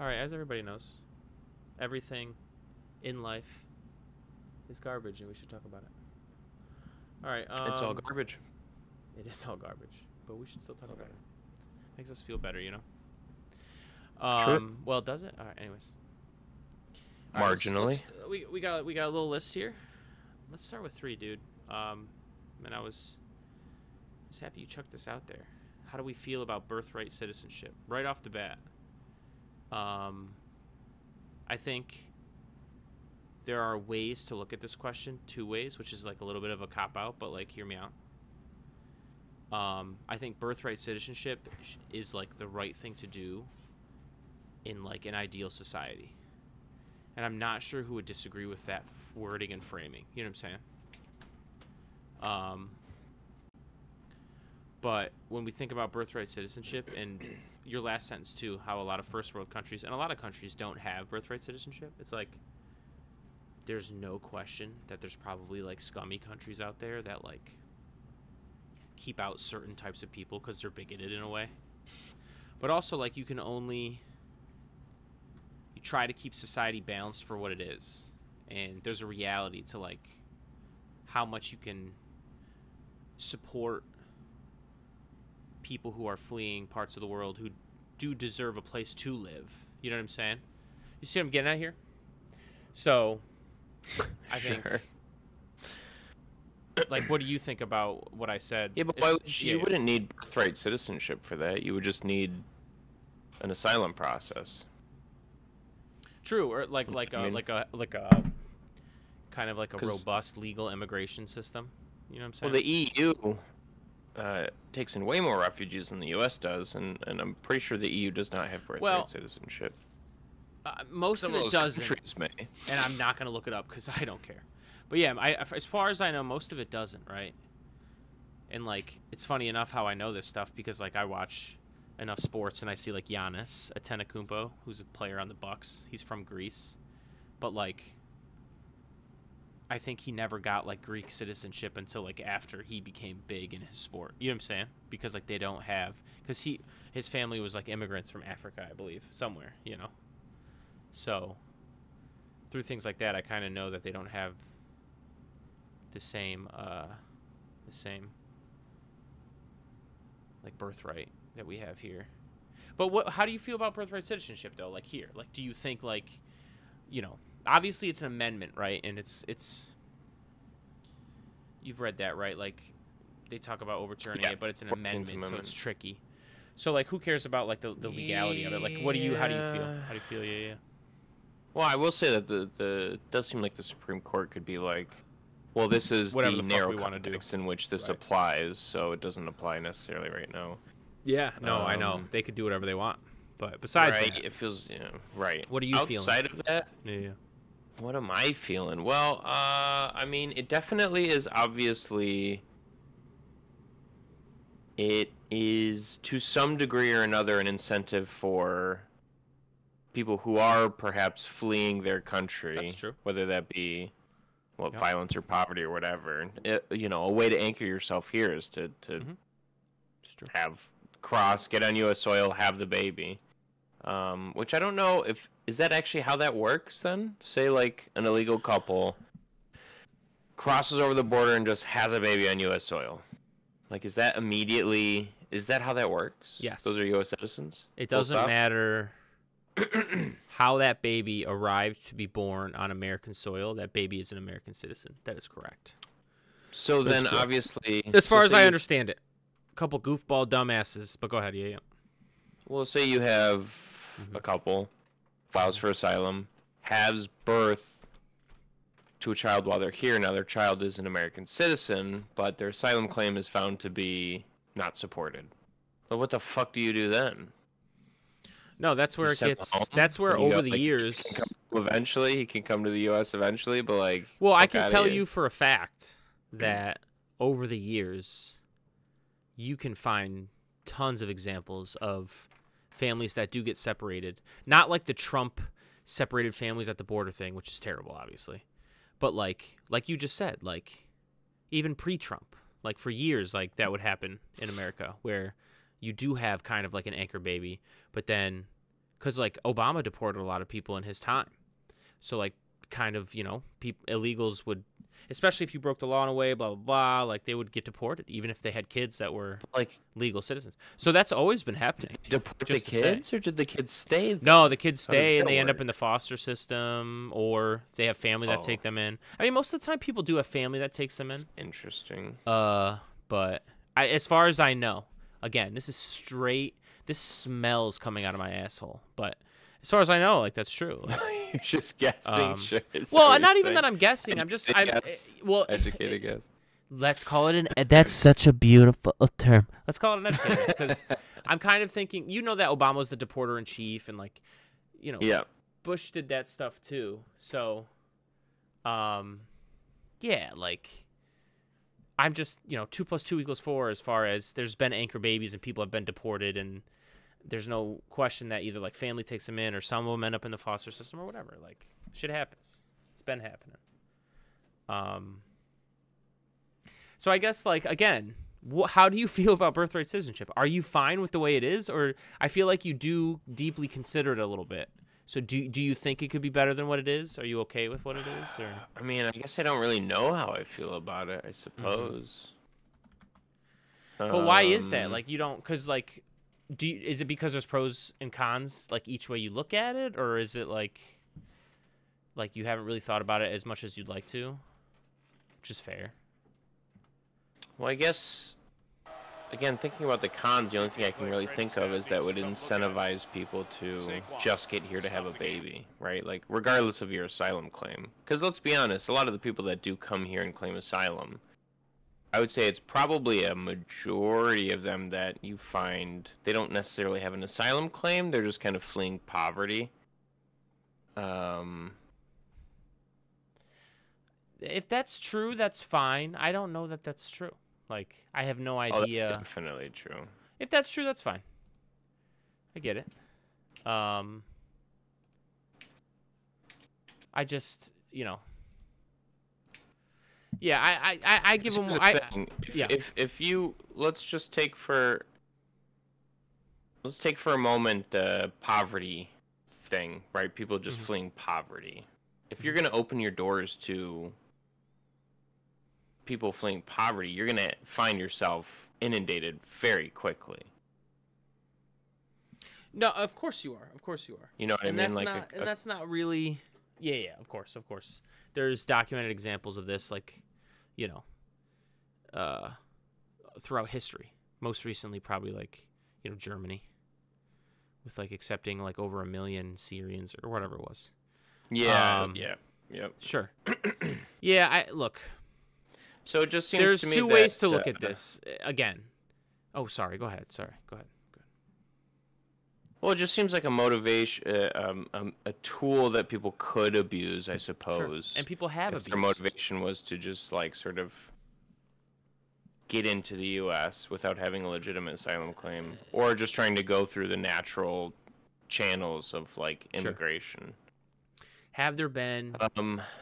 All right, as everybody knows, everything in life is garbage, and we should talk about it. All right. It's all garbage. It is all garbage, but we should still talk about it. Makes us feel better, you know. Sure. Well, does it? All right. Anyways. Marginally. We got a little list here. Let's start with 3, dude. And I was happy you chucked this out there. How do we feel about birthright citizenship right off the bat? I think there are ways to look at this question, 2 ways, which is like a little bit of a cop-out, but like hear me out. I think birthright citizenship is like the right thing to do in like an ideal society. And I'm not sure who would disagree with that wording and framing. You know what I'm saying? But when we think about birthright citizenship, and your last sentence too, how a lot of first world countries and a lot of countries don't have birthright citizenship, it's like there's no question that there's probably like scummy countries out there that like keep out certain types of people because they're bigoted in a way. But also like you try to keep society balanced for what it is, and there's a reality to like how much you can support people who are fleeing parts of the world who do deserve a place to live. You know what I'm saying? You see what I'm getting at here? So I think like, what do you think about what I said? Yeah, but why you wouldn't need birthright citizenship for that. You would just need an asylum process. True, or like a kind of like a robust legal immigration system. You know what I'm saying? Well, the EU takes in way more refugees than the U.S. does, and I'm pretty sure the EU does not have birthright citizenship. Most of it doesn't, and I'm not going to look it up because I don't care. But yeah, as far as I know, most of it doesn't, right? And like, it's funny enough how I know this stuff because like I watch enough sports and I see like Giannis Antetokounmpo, who's a player on the Bucks. He's from Greece, but like I think he never got like Greek citizenship until like after he became big in his sport. You know what I'm saying? Because like they don't have, because his family was like immigrants from Africa, I believe, somewhere, you know. So through things like that, I kind of know that they don't have the same like birthright that we have here. But how do you feel about birthright citizenship though? Like here, like do you think like, you know, obviously it's an amendment, right? And it's you've read that, right? Like they talk about overturning it, but it's an amendment, so it's tricky. So like who cares about like the legality of it? Like how do you feel? How do you feel? Yeah. Well, I will say that the does seem like the Supreme Court could be like, well, this is whatever the the narrow context in which this applies, so it doesn't apply necessarily right now. Yeah, no, I know. They could do whatever they want. But besides that, it feels, right. What are you feeling? Outside of that? Yeah. What am I feeling? Well, I mean, it definitely is obviously, it is to some degree or another an incentive for people who are perhaps fleeing their country. That's true. Whether that be violence or poverty or whatever. A way to anchor yourself here is to get on U.S. soil, have the baby. Which I don't know is that actually how that works then? Say like an illegal couple crosses over the border and just has a baby on U.S. soil. Like, is that how that works? Yes. Those are U.S. citizens? It doesn't matter how that baby arrived to be born on American soil. That baby is an American citizen. That is correct. So then obviously, as far as I understand it, a couple goofball dumbasses, but go ahead. Yeah. Well, say you have a couple, files for asylum, has birth to a child while they're here. Now their child is an American citizen, but their asylum claim is found to be not supported. So what the fuck do you do then? No, that's where that's where over the years... He can come to the U.S. eventually, but like... Well, I can tell you for a fact that over the years, you can find tons of examples of families that do get separated. Not like the Trump separated families at the border thing, which is terrible, obviously. But like you just said, like even pre-Trump, like for years, like that would happen in America where you do have kind of like an anchor baby, but then because like Obama deported a lot of people in his time. So like kind of, illegals would, especially if you broke the law in a way, blah, blah, blah, like they would get deported, even if they had kids that were like legal citizens. So that's always been happening. Did they deport the kids, or did the kids stay? No, the kids stay and they end up in the foster system, or they have family that take them in. I mean, most of the time people do have family that takes them in. Interesting. But as far as I know, again, this smells coming out of my asshole, but as far as I know, like that's true. Like, you're just guessing shit. Well, not even that I'm guessing. I'm educated guess. Let's call it that's such a beautiful term. Let's call it an educated guess, because I'm kind of thinking, that Obama was the deporter in chief, and like, yeah, Bush did that stuff too. So, yeah, like I'm just 2 + 2 = 4 as far as there's been anchor babies and people have been deported, and there's no question that either like family takes them in or some of them end up in the foster system or whatever. Like shit happens. It's been happening. So I guess like, again, how do you feel about birthright citizenship? Are you fine with the way it is? Or I feel like you do deeply consider it a little bit. So do you think it could be better than what it is? Are you okay with what it is? Or I mean, I guess I don't really know how I feel about it, I suppose. But why is that? Like you don't, because like, is it because there's pros and cons, like each way you look at it, or is it like you haven't really thought about it as much as you'd like to, which is fair? Well, I guess, again, thinking about the cons, the only thing I can really think of is that would incentivize people to just get here to have a baby, right? Like, regardless of your asylum claim. Because let's be honest, a lot of the people that do come here and claim asylum, I would say it's probably a majority of them that you find they don't necessarily have an asylum claim. They're just kind of fleeing poverty. If that's true, that's fine. I don't know that that's true. Like, I have no idea. Oh, that's definitely true. If that's true, that's fine. I get it. I just, yeah, I give them. If you let's take for a moment the poverty thing, right? People just fleeing poverty. If you're gonna open your doors to people fleeing poverty, you're gonna find yourself inundated very quickly. No, of course you are. Of course you are. You know what I mean? That's not really. Yeah. Of course. There's documented examples of this, like, throughout history. Most recently, probably like, Germany, with like accepting like over 1 million Syrians or whatever it was. Yeah. Yep. Sure. Yeah. Look. So it just seems there's to me two ways to look at this. Again. Oh, sorry. Go ahead. Go ahead. Well, it just seems like a motivation, a tool that people could abuse, I suppose. Sure. And people have abused. Their motivation was to just like sort of get into the U.S. without having a legitimate asylum claim, or just trying to go through the natural channels of like immigration. Sure. Have there been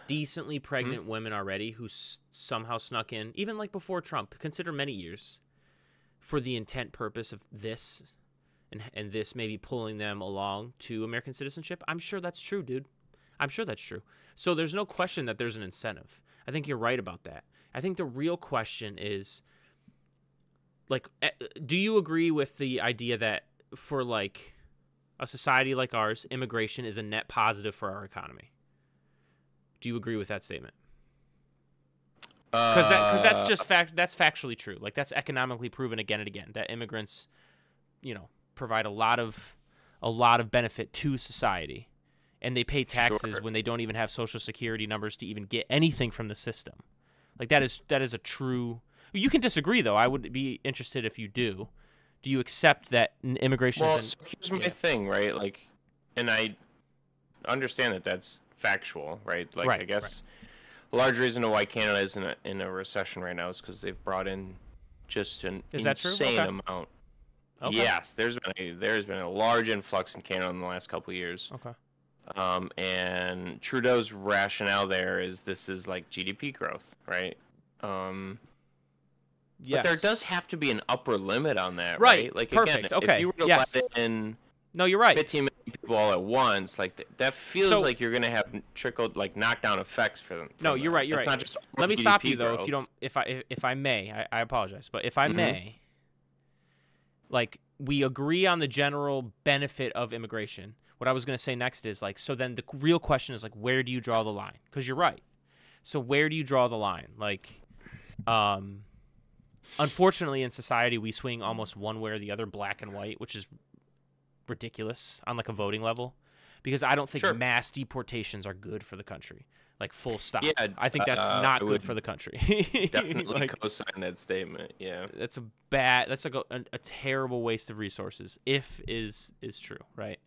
decently pregnant women already who somehow snuck in, even like before Trump, consider many years, for the intent purpose of this, and this maybe pulling them along to American citizenship? I'm sure that's true, dude. I'm sure that's true. So there's no question that there's an incentive. I think you're right about that. I think the real question is, like, do you agree with the idea that for like a society like ours, immigration is a net positive for our economy? Do you agree with that statement? Because that's just that's factually true. Like, that's economically proven again and again that immigrants, provide a lot of benefit to society, and they pay taxes when they don't even have social security numbers to even get anything from the system. Like, that is a true. You can disagree, though. I would be interested if you do. Do you accept that immigration is... Well, here's my thing, right? Like, and I understand that that's factual, right? Like, right, I guess a large reason why Canada is in a recession right now is because they've brought in just an insane amount. Okay. Yes, there's been a large influx in Canada in the last couple of years. Okay. And Trudeau's rationale there is this is like GDP growth, right? Yes. But there does have to be an upper limit on that, right? Like, perfect. Again, okay. if you were to let in no, you're right. 15 million people all at once, like that feels like you're gonna have trickled like knockdown effects for them. No, you're right. You're right. Not just let me stop you though, if I may, I apologize, but if I may, like we agree on the general benefit of immigration. What I was gonna say next is like, so then the real question is like, where do you draw the line? Because you're right. So where do you draw the line? Like, unfortunately, in society, we swing almost one way or the other, black and white, which is ridiculous on like a voting level, because I don't think mass deportations are good for the country. Like full stop. Yeah, I think that's not good for the country. Definitely co-sign that statement. Yeah, that's a bad. That's like a terrible waste of resources. If is true, right?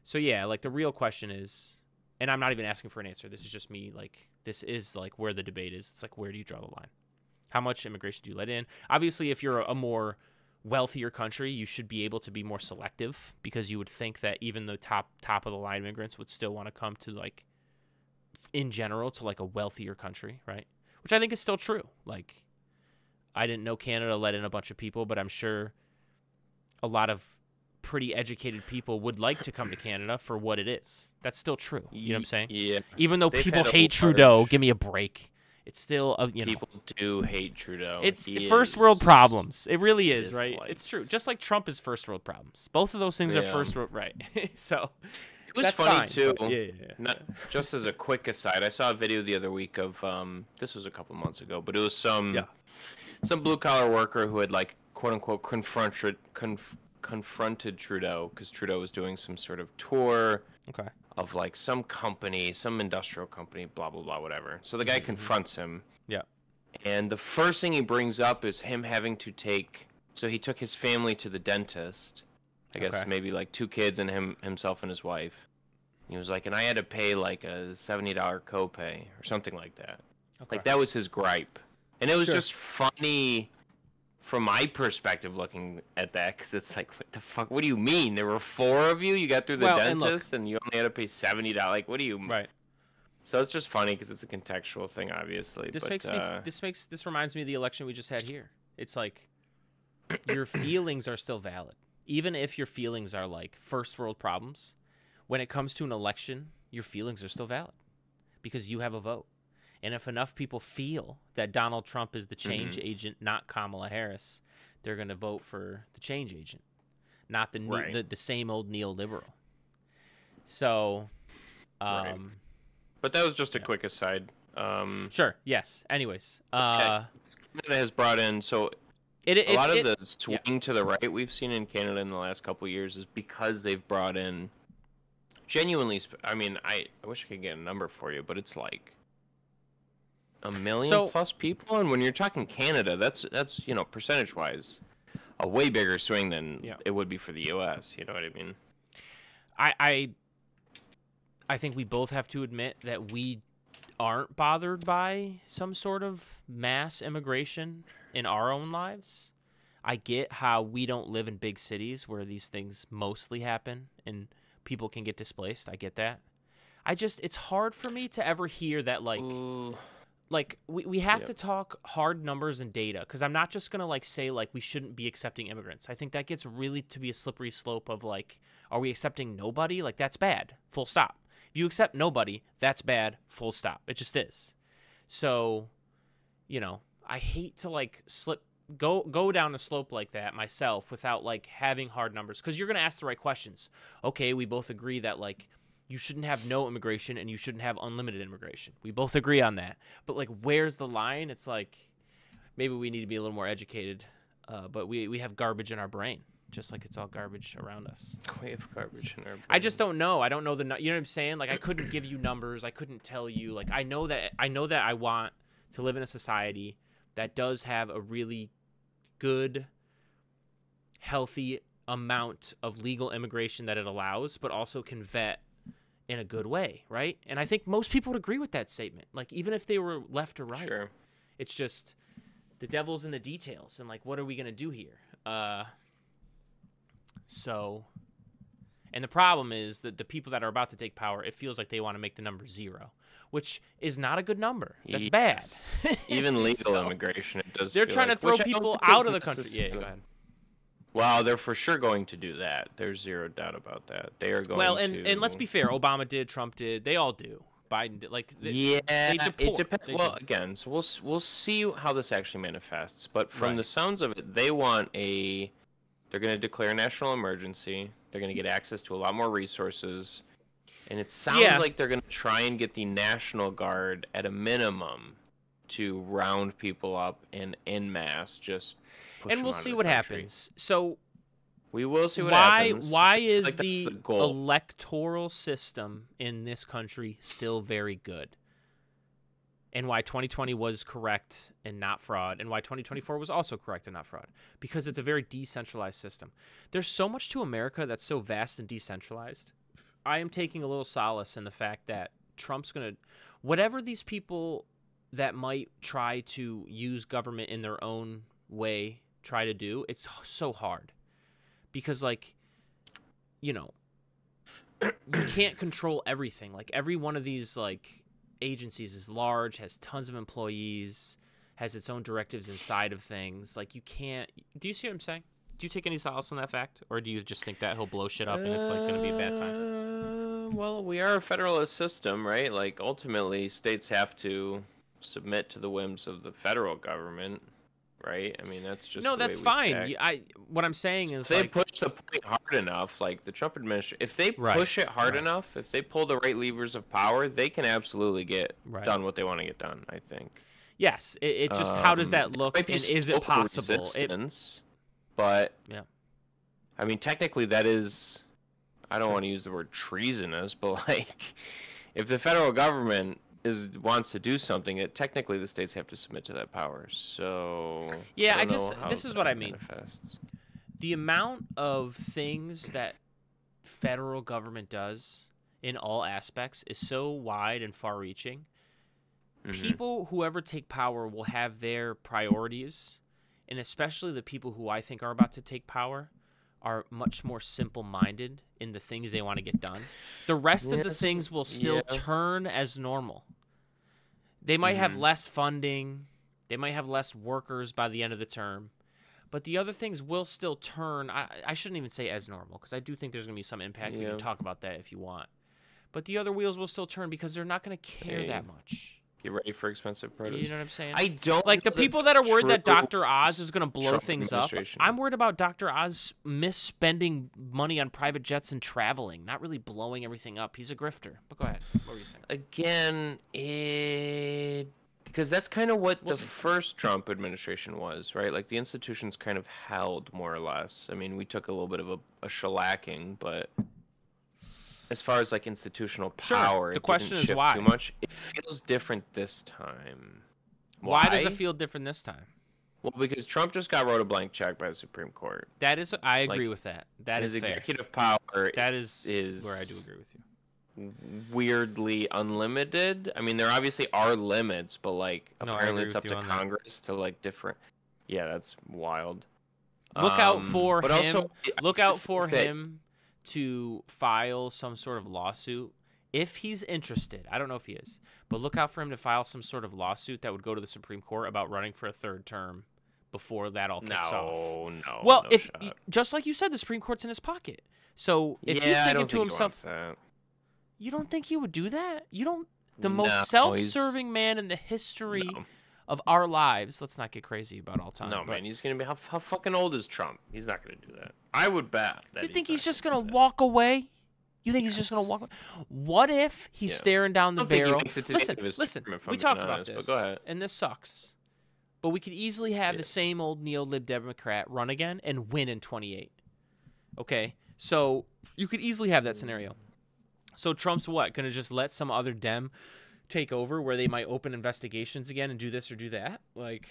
So yeah, like the real question is, and I'm not even asking for an answer. This is just me. Like this is like where the debate is. It's like, where do you draw the line? How much immigration do you let in? Obviously, if you're a more wealthier country, you should be able to be more selective, because you would think that even the top of the line immigrants would still want to come to, like, in general, to like a wealthier country, right? Which I think is still true. Like, I didn't know Canada let in a bunch of people, but I'm sure a lot of pretty educated people would like to come to Canada for what it is. That's still true. You know what I'm saying? Yeah. Even though people hate Trudeau, give me a break. It's still people do hate Trudeau. It's first world problems. It really is, right? It's true. Just like Trump is first world problems. Both of those things are first world, right? So it was funny too. Not just as a quick aside, I saw a video the other week of this was a couple months ago, but it was some blue collar worker who had like quote unquote confronted Trudeau because Trudeau was doing some sort of tour. Okay. Of like some company, some industrial company, blah, blah, blah, whatever. So the guy confronts him. Yeah. And the first thing he brings up is him having to so he took his family to the dentist. I guess maybe like 2 kids and himself and his wife. He was like, and I had to pay like a $70 copay or something like that. Okay. Like that was his gripe. And it was just funny from my perspective looking at that, because it's like, what the fuck? What do you mean? There were 4 of you? You got through the dentist and you only had to pay $70? Like, what do you... Right. So it's just funny because it's a contextual thing, obviously. This reminds me of the election we just had here. It's like, your feelings are still valid. Even if your feelings are like first world problems, when it comes to an election, your feelings are still valid because you have a vote. And if enough people feel that Donald Trump is the change agent, not Kamala Harris, they're going to vote for the change agent, not the same old neoliberal. So, but that was just a quick aside. Sure. Yes. Anyways, Canada has brought in a lot of the swing to the right we've seen in Canada in the last couple of years is because they've brought in genuinely. I mean, I wish I could get a number for you, but it's like 1 million plus people, and when you're talking Canada, that's percentage wise a way bigger swing than it would be for the US. You know what I mean? I think we both have to admit that we aren't bothered by some sort of mass immigration in our own lives. I get how we don't live in big cities where these things mostly happen and people can get displaced. I get that. It's hard for me to ever hear that like we have to talk hard numbers and data, because I'm not just going to say we shouldn't be accepting immigrants. I think that gets really to be a slippery slope of are we accepting nobody? Like, that's bad, full stop. If you accept nobody, that's bad, full stop. It just is. So, I hate to go down a slope like that myself without having hard numbers, because you're going to ask the right questions. Okay, we both agree that you shouldn't have no immigration and you shouldn't have unlimited immigration. We both agree on that. But where's the line? It's maybe we need to be a little more educated. But we have garbage in our brain, just like it's all garbage around us. We have garbage in our brain. I just don't know. I don't know you know what I'm saying? I couldn't give you numbers. I couldn't tell you. I know that I want to live in a society that does have a really good, healthy amount of legal immigration that it allows, but also can vet in a good way, right? And I think most people would agree with that statement. Even if they were left or right, sure. It's just the devil's in the details, and what are we gonna do here? And the problem is that the people that are about to take power, it feels like they want to make the number 0, which is not a good number. That's bad. Even legal immigration, it does. They're trying to throw people out of the country. Yeah, go ahead. Well, they're for sure going to do that. There's zero doubt about that. They are going to... and let's be fair. Obama did, Trump did, they all do. Biden did. Like, they deport. It depends. Well, again, so we'll see how this actually manifests. But from the sounds of it, they want a... They're going to declare a national emergency. They're going to get access to a lot more resources. And it sounds like they're going to try and get the National Guard at a minimum to round people up and en masse just push and we'll see what happens. So we will see what happens. Why is the electoral system in this country still very good? And why 2020 was correct and not fraud, and why 2024 was also correct and not fraud. Because it's a very decentralized system. There's so much to America that's so vast and decentralized. I am taking a little solace in the fact that Trump's going to... Whatever these people that might try to use government in their own way try to do, it's so hard. Because, like, you know, you can't control everything. Like, every one of these, like... agencies is large, has tons of employees, has its own directives inside of things. Like, you can't... Do you see what I'm saying? Do you take any solace in that fact? Or do you just think that he'll blow shit up and it's, like, going to be a bad time? Well, we are a federalist system, right? Like, ultimately, states have to submit to the whims of the federal government, right? I mean, that's just that's fine. What I'm saying is, they push the point hard enough, like the Trump administration, if they push it hard enough, if they pull the right levers of power, they can absolutely get done what they want to get done, I think. Yes, it just, how does that look, and is it possible? But, I mean, technically that is, I don't want to use the word treasonous, but, like, if the federal government wants to do something, technically the states have to submit to that power. So this is what I mean. The amount of things that federal government does in all aspects is so wide and far-reaching. People who ever take power will have their priorities, and especially the people who I think are about to take power are much more simple-minded in the things they want to get done. The rest of the things will still turn as normal. They might have less funding. They might have less workers by the end of the term. But the other things will still turn. I shouldn't even say as normal, because I do think there's going to be some impact. We can talk about that if you want. But the other wheels will still turn because they're not going to care that much. Get ready for expensive produce. You know what I'm saying? I don't like the people that are worried that Dr. Oz is going to blow things up. I'm worried about Dr. Oz misspending money on private jets and traveling, not really blowing everything up. He's a grifter. But go ahead. What were you saying? Again, because that's kind of what the first Trump administration was, right? Like, the institutions kind of held, more or less. I mean, we took a little bit of a shellacking, but as far as, like, institutional power, the question is why. Too much. It feels different this time. Why does it feel different this time? Well, because Trump just got wrote a blank check by the Supreme Court. That is, I agree with that. That is his fair. Executive power. That is where I do agree with you. Weirdly unlimited. I mean, there obviously are limits, but, like, apparently it's up to Congress to, like, different. Yeah, that's wild. Look out for him. Look out for him to file some sort of lawsuit if he's interested. I don't know if he is, but look out for him to file some sort of lawsuit that would go to the Supreme Court about running for a third term before that all kicks off. Well, just like you said, the Supreme Court's in his pocket. So if he's thinking to himself, you don't think he would do that? You don't. The most self-serving man in the history of our lives. Let's not get crazy about all time. No, man, he's gonna be how fucking old is Trump? He's not gonna do that. I would bet. You think he's just gonna walk away? You think he's just gonna walk away? What if he's staring down the barrel? Listen. We talked about this, go ahead. And this sucks. But we could easily have the same old neo-lib Democrat run again and win in 28. Okay, so you could easily have that scenario. So Trump's what? Gonna just let some other Dem take over where they might open investigations again and do this or do that? Like,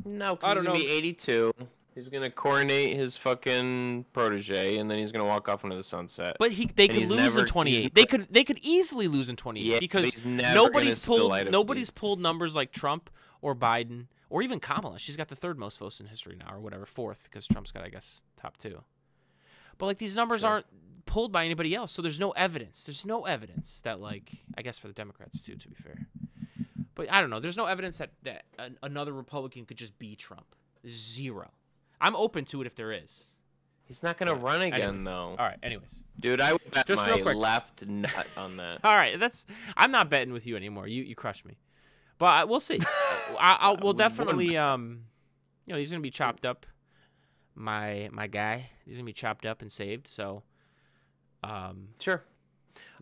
no, because he's gonna be 82. He's gonna coronate his fucking protege, and then he's gonna walk off into the sunset. But they could lose in 28. They could easily lose in 28 because nobody's pulled numbers like Trump or Biden or even Kamala. She's got the third most votes in history now, or whatever, fourth, because Trump's got, I guess, top 2. But like, these numbers aren't pulled by anybody else, so there's no evidence. There's no evidence that, like, I guess for the Democrats too, to be fair. But I don't know. There's no evidence that another Republican could just beat Trump. Zero. I'm open to it if there is. He's not gonna run again, though. All right. Anyways, dude, I would bet just my real quick. left nut on that. All right, I'm not betting with you anymore. You crushed me, but we'll see. We'll definitely he's gonna be chopped up. My guy, he's gonna be chopped up and saved. So, sure.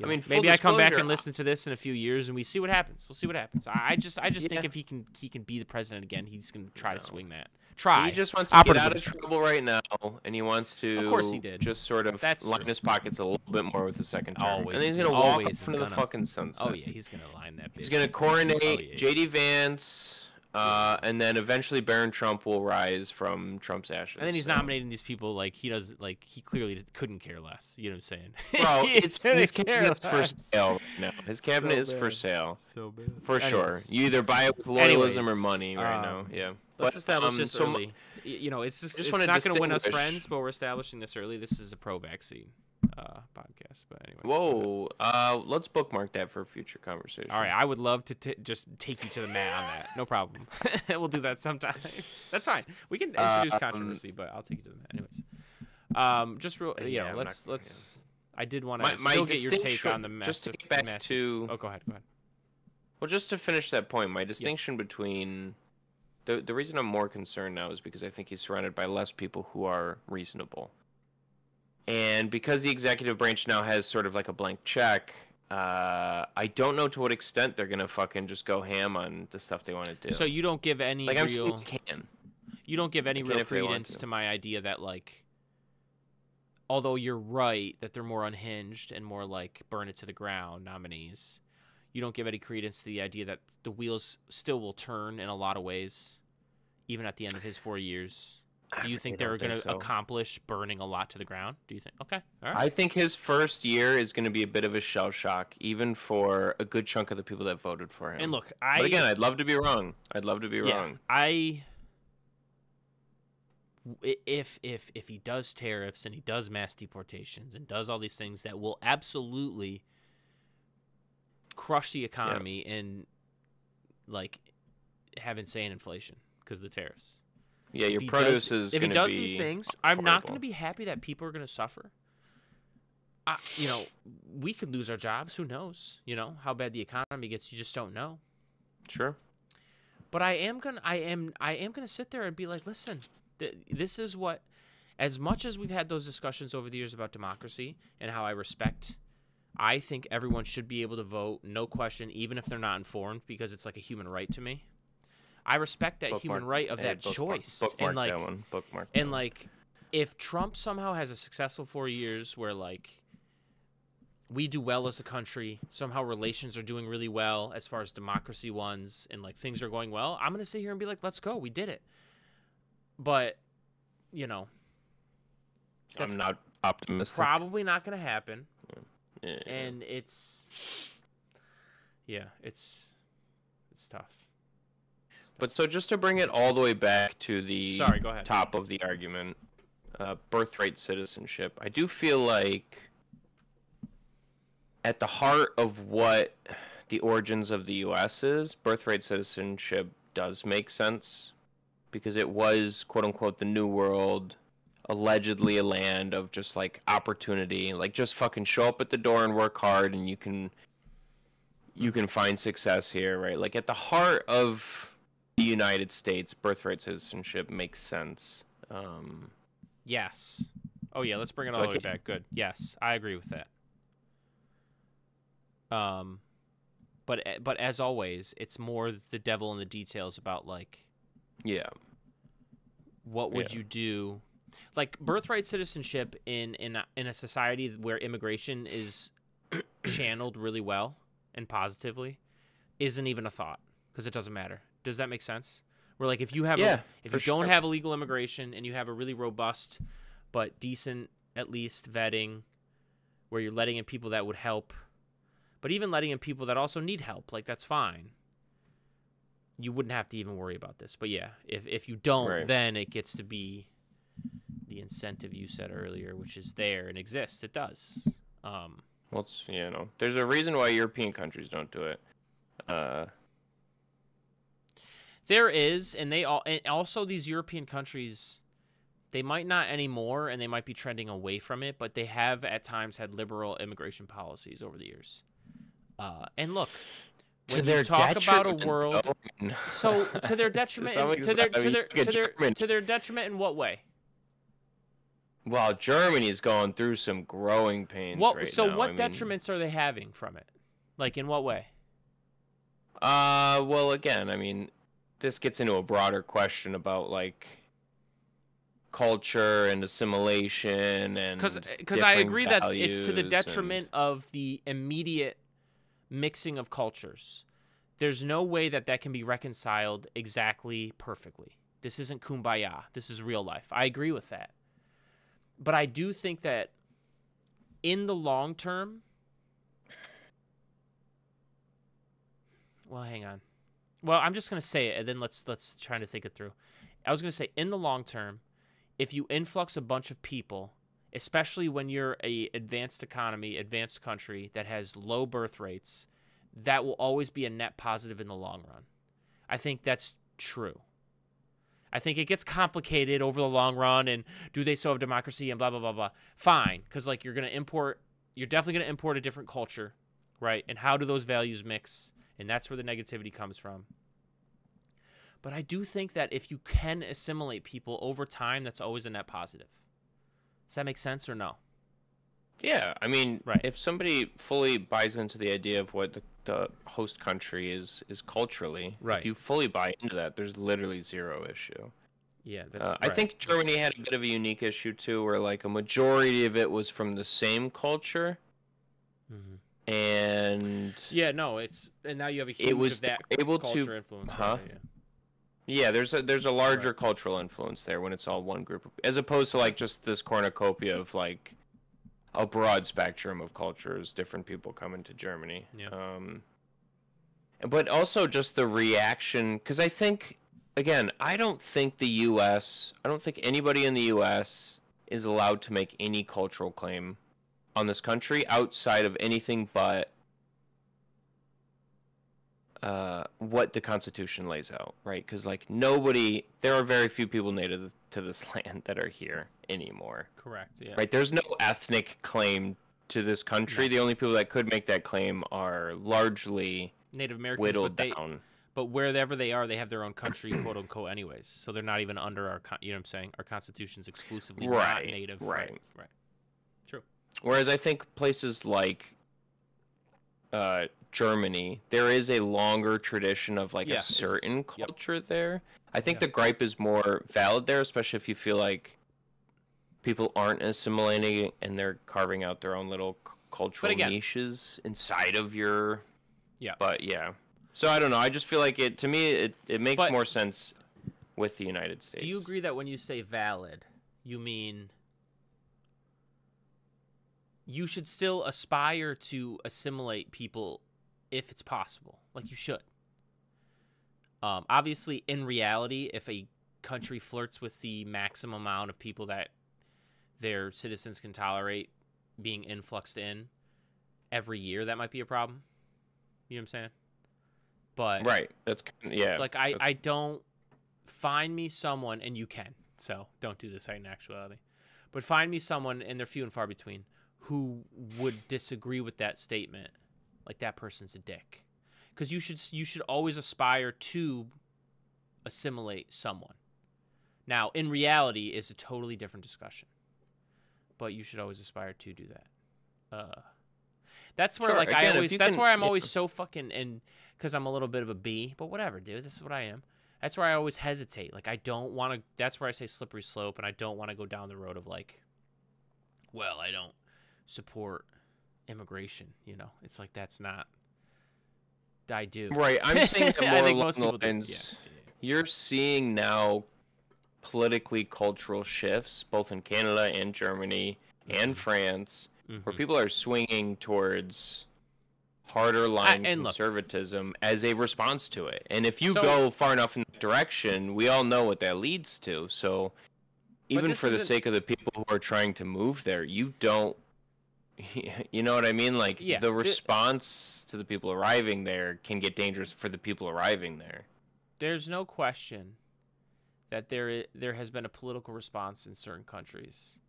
I mean, maybe I come back and listen to this in a few years and we see what happens. We'll see what happens. I just think if he can be the president again, he's gonna try to swing that. He just wants to get out of trouble right now, and he wants to. Of course he did. Just sort of line his pockets a little bit more with the second term. Always. And then he's gonna walk up into the fucking sunset. Oh yeah, he's gonna line that bitch. He's gonna coronate J.D. Vance. And then eventually Barron Trump will rise from Trump's ashes. And then he's nominating these people like he clearly couldn't care less. You know what I'm saying? Bro, his cabinet's for sale right now. His cabinet is for sale. So bad. For sure. You either buy it with loyalism or money right now. Yeah. Let's establish this early. It's not going to win us friends, but we're establishing this early. This is a pro-vaccine podcast, but anyway. Whoa, let's bookmark that for a future conversation. All right, I would love to just take you to the mat on that. No problem. We'll do that sometime. That's fine. We can introduce controversy, but I'll take you to the mat. Anyways, just real, let's. I did want to still get your take on the just to get back to. Oh, go ahead. Well, just to finish that point, my distinction between the reason I'm more concerned now is because I think he's surrounded by less people who are reasonable. And because the executive branch now has sort of like a blank check, I don't know to what extent they're gonna fucking just go ham on the stuff they want to do. So you don't give any real credence to my idea that like, although you're right that they're more unhinged and more like burn it to the ground nominees, you don't give any credence to the idea that the wheels still will turn in a lot of ways, even at the end of his 4 years. Do you think they're going to accomplish burning a lot to the ground? Do you think? Okay. All right. I think his first year is going to be a bit of a shell shock, even for a good chunk of the people that voted for him. And look, but again, I'd love to be wrong. Wrong. If he does tariffs and he does mass deportations and does all these things that will absolutely crush the economy and like have insane inflation because of the tariffs. Yeah, your produce is if he does these things, I'm not going to be happy that people are going to suffer. We could lose our jobs. Who knows? How bad the economy gets. You just don't know. Sure. But I am gonna sit there and be like, listen, this is what. As much as we've had those discussions over the years about democracy and how I think everyone should be able to vote, no question, even if they're not informed, because it's like a human right to me. I respect that human right of that choice. Bookmark that one. Bookmark. And like, if Trump somehow has a successful 4 years where like we do well as a country, somehow relations are doing really well as far as democracy ones, and like things are going well, I'm gonna sit here and be like, let's go, we did it. But I'm not optimistic. Probably not gonna happen. Yeah. And it's tough. But so just to bring it all the way back to the go ahead. top of the argument, birthright citizenship, I do feel like at the heart of what the origins of the U.S. is, birthright citizenship does make sense because it was, quote unquote, the New World, allegedly a land of just like opportunity, like just fucking show up at the door and work hard and you can find success here, right? Like at the heart of the United States, birthright citizenship makes sense. Yes. Oh yeah, let's bring it all the way back. Good. Yes, I agree with that. But as always, it's more the devil in the details about like, what would you do? Like birthright citizenship in a society where immigration is channeled really well and positively isn't even a thought because it doesn't matter. Does that make sense? Where like if you have don't have illegal immigration and you have a really robust but decent at least vetting where you're letting in people that would help, but even letting in people that also need help, like that's fine. You wouldn't have to even worry about this. But yeah, if you don't, then it gets to be the incentive you said earlier, which is there and exists. It does. Well, it's, there's a reason why European countries don't do it. There is, and also these European countries, They might not anymore, and they might be trending away from it, but they have at times had liberal immigration policies over the years. And look, when you talk about a world, so to their detriment, to their detriment in what way? Well, Germany is going through some growing pains right now. So what detriments are they having from it? Like, in what way? Well, again, I mean, this gets into a broader question about, like, culture and assimilation and because I agree that it's to the detriment of the immediate mixing of cultures. There's no way that can be reconciled exactly perfectly. This isn't kumbaya. This is real life. I agree with that. But I do think that in the long term, well, hang on. Well, I'm just going to say it, and then let's try to think it through. I was going to say, in the long term, if you influx a bunch of people, especially when you're a advanced economy, advanced country that has low birth rates, that will always be a net positive in the long run. I think that's true. I think it gets complicated over the long run, and do they still have democracy and blah, blah, blah, blah. Fine, because like you're definitely going to import a different culture, right? And how do those values mix? And that's where the negativity comes from. But I do think that if you can assimilate people over time, that's always a net positive. Does that make sense or no? Yeah, I mean, right. If somebody fully buys into the idea of what the host country is culturally, right. If you fully buy into that, there's literally zero issue. Yeah, that's right. I think Germany had a bit of a unique issue too, where like a majority of it was from the same culture. Mm-hmm. And yeah, no, and now you have a huge of that culture influence. Right? Yeah, there's a larger cultural influence there when it's all one group, as opposed to like just this cornucopia of like a broad spectrum of cultures, different people coming to Germany. Yeah. But also just the reaction, because I think, again, I don't think anybody in the U.S. is allowed to make any cultural claim on this country outside of anything but what the Constitution lays out, right? Because like there are very few people native to this land that are here anymore. Correct. Yeah. Right. There's no ethnic claim to this country. No. The only people that could make that claim are largely Native Americans, whittled down. But wherever they are, they have their own country, quote unquote, anyways. So they're not even under our, you know what I'm saying? Our Constitution's exclusively not native. Right. True. Whereas I think places like Germany, there is a longer tradition of like a certain culture there. I think the gripe is more valid there, especially if you feel like people aren't assimilating and they're carving out their own little cultural niches inside of your... Yeah. But yeah. So I don't know. I just feel like it makes more sense with the United States. Do you agree that when you say valid, you mean you should still aspire to assimilate people if it's possible? Like you should. Obviously, in reality, if a country flirts with the maximum amount of people that their citizens can tolerate being influxed in every year, that might be a problem. You know what I'm saying? But right, that's like I don't find me someone, and you can, so don't do this in actuality. But find me someone, and they're few and far between, who would disagree with that statement. Like that person's a dick, because you should always aspire to assimilate someone. Now, in reality, is a totally different discussion, but you should always aspire to do that. That's where I'm always so fucking in, because I'm a little bit of a B, but whatever, dude. This is what I am. That's where I always hesitate. Like I don't want to. That's where I say slippery slope, and I don't want to go down the road of like, well, I don't support immigration. You know, it's like that's not. I do. Right. I'm saying that more along the lines. You're seeing now politically cultural shifts, both in Canada and Germany and France, where people are swinging towards harder line conservatism as a response to it. And if you go far enough in that direction, we all know what that leads to. So even for the sake of the people who are trying to move there, you don't, you know what I mean? Like the response to the people arriving there can get dangerous for the people arriving there. There's no question that there has been a political response in certain countries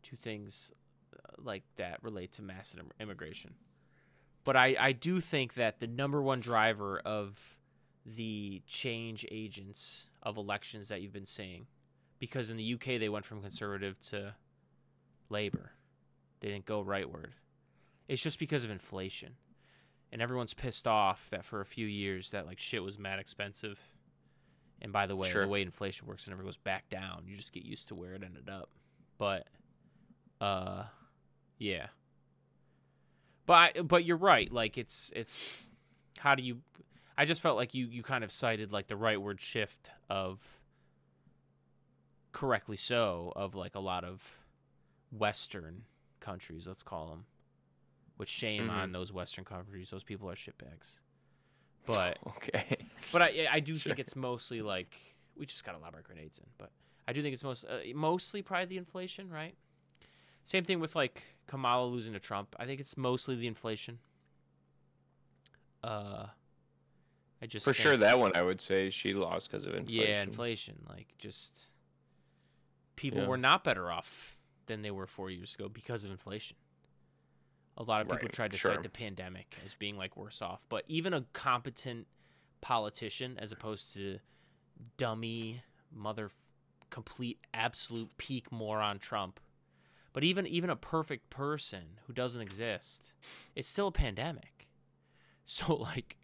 to things like that relate to mass immigration. But I do think that the number one driver of the change agents of elections that you've been seeing, because in the UK they went from conservative to Labour. They didn't go rightward. It's just because of inflation. And everyone's pissed off that for a few years that like shit was mad expensive. And by the way, the way inflation works, it never goes back down. You just get used to where it ended up. But yeah. But you're right. Like it's how do you I just felt like you kind of cited like the rightward shift of, correctly so, of like a lot of Western countries, let's call them. With shame on those Western countries. Those people are shitbags. But okay. But I do think it's mostly like, we just got a lot of grenades in, but I do think it's mostly probably the inflation, right? Same thing with like Kamala losing to Trump. I think it's mostly the inflation. I just for sure that one I would say she lost because of inflation. Yeah, inflation. Like just people were not better off than they were 4 years ago because of inflation. A lot of people tried to cite the pandemic as being like worse off, but even a competent politician, as opposed to dummy complete absolute peak moron Trump, but even a perfect person who doesn't exist, it's still a pandemic. So like,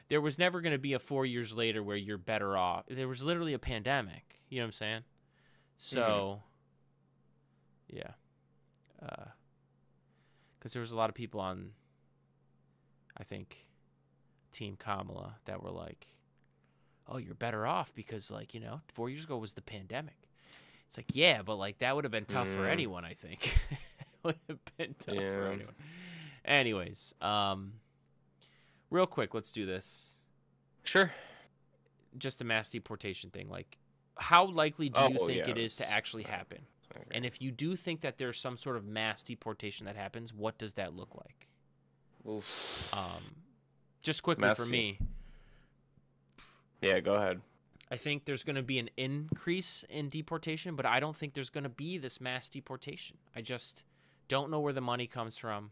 there was never going to be a 4 years later where you're better off. There was literally a pandemic. You know what I'm saying? So, yeah. Because there was a lot of people on, I think, Team Kamala that were like, oh, you're better off because, like, 4 years ago was the pandemic. It's like, yeah, but, like, that would have been tough for anyone, I think. Would have been tough for anyone. Anyways, real quick, let's do this. Sure. Just a mass deportation thing. Like, how likely do you think it is to actually happen? Okay. And if you do think that there's some sort of mass deportation that happens, what does that look like? Oof. Just quickly for me. Yeah, go ahead. I think there's going to be an increase in deportation, but I don't think there's going to be this mass deportation. I just don't know where the money comes from.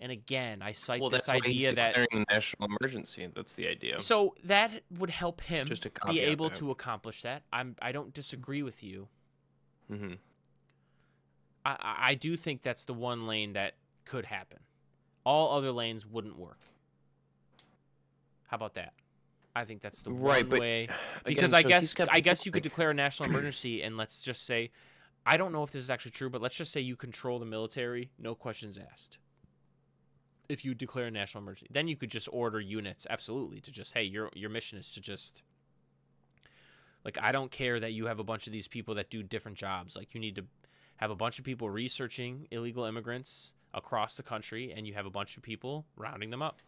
And again, I cite this idea that declaring a national emergency. That's the idea. So that would help him just to be able to accomplish that. I don't disagree with you. Mm-hmm. I do think that's the one lane that could happen. All other lanes wouldn't work. How about that? I think that's the one way. Because again, I guess you could declare a national emergency, and let's just say, I don't know if this is actually true, but let's just say you control the military, no questions asked. If you declare a national emergency, then you could just order units, absolutely, to just, hey, your mission is to just, like, I don't care that you have a bunch of these people that do different jobs. Like, you need to have a bunch of people researching illegal immigrants across the country, and you have a bunch of people rounding them up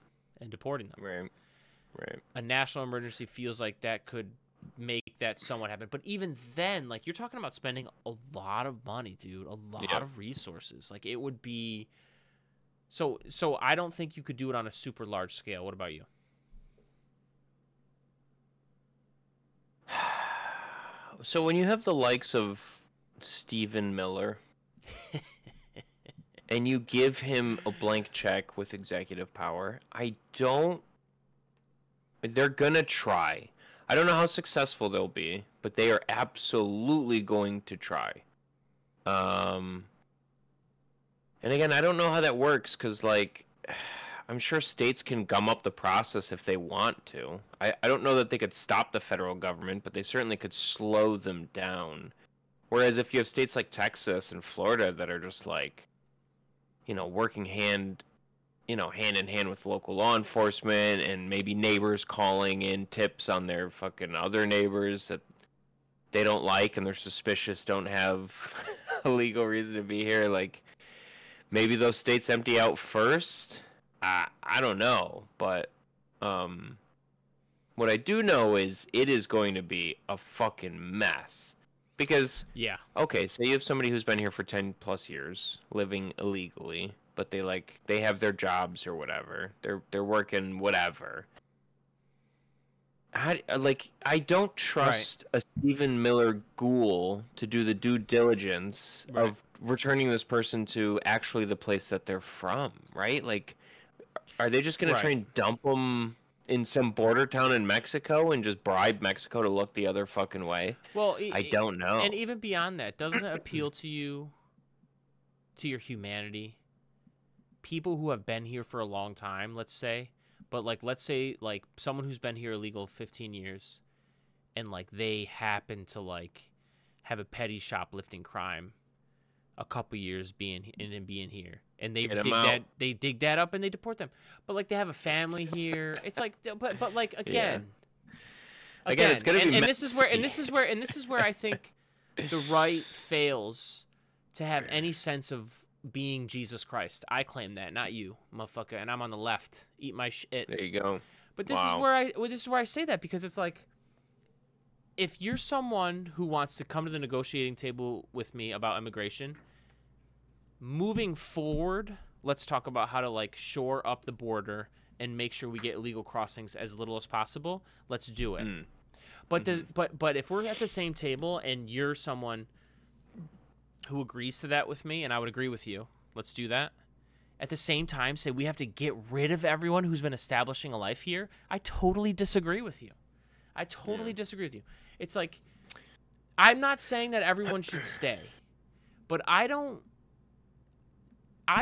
and deporting them. Right. A national emergency feels like that could make that somewhat happen. But even then, like, you're talking about spending a lot of money, dude, a lot of resources. Like, it would be... So I don't think you could do it on a super large scale. What about you? So when you have the likes of Stephen Miller and you give him a blank check with executive power, they're gonna try. I don't know how successful they'll be, but they are absolutely going to try. And again, I don't know how that works, because, like, I'm sure states can gum up the process if they want to. I don't know that they could stop the federal government, but they certainly could slow them down. Whereas if you have states like Texas and Florida that are just, like, working hand in hand with local law enforcement, and maybe neighbors calling in tips on their fucking other neighbors that they don't like and they're suspicious don't have a legal reason to be here, like... Maybe those states empty out first. I don't know, but what I do know is it is going to be a fucking mess. Because okay, say you have somebody who's been here for 10 plus years, living illegally, but they have their jobs or whatever. They're working whatever. I don't trust a Stephen Miller ghoul to do the due diligence of returning this person to actually the place that they're from, right? Like, are they just going to try and dump them in some border town in Mexico and just bribe Mexico to look the other fucking way? Well, I don't know. And even beyond that, doesn't it appeal to you, to your humanity? People who have been here for a long time, let's say, but like, let's say like someone who's been here illegal 15 years and like they happen to like have a petty shoplifting crime a couple years being here, and they dig that up and they deport them. But like they have a family here. It's like, but like again, it's gonna be. And this is where I think the right fails to have any sense of being Jesus Christ. I claim that, not you, motherfucker. And I'm on the left. Eat my shit. There you go. But this is where I say that, because it's like, if you're someone who wants to come to the negotiating table with me about immigration, moving forward, let's talk about how to like shore up the border and make sure we get illegal crossings as little as possible. Let's do it. But if we're at the same table and you're someone who agrees to that with me, and I would agree with you, let's do that. At the same time, say we have to get rid of everyone who's been establishing a life here. I totally disagree with you. I totally disagree with you. It's like, I'm not saying that everyone should stay, but I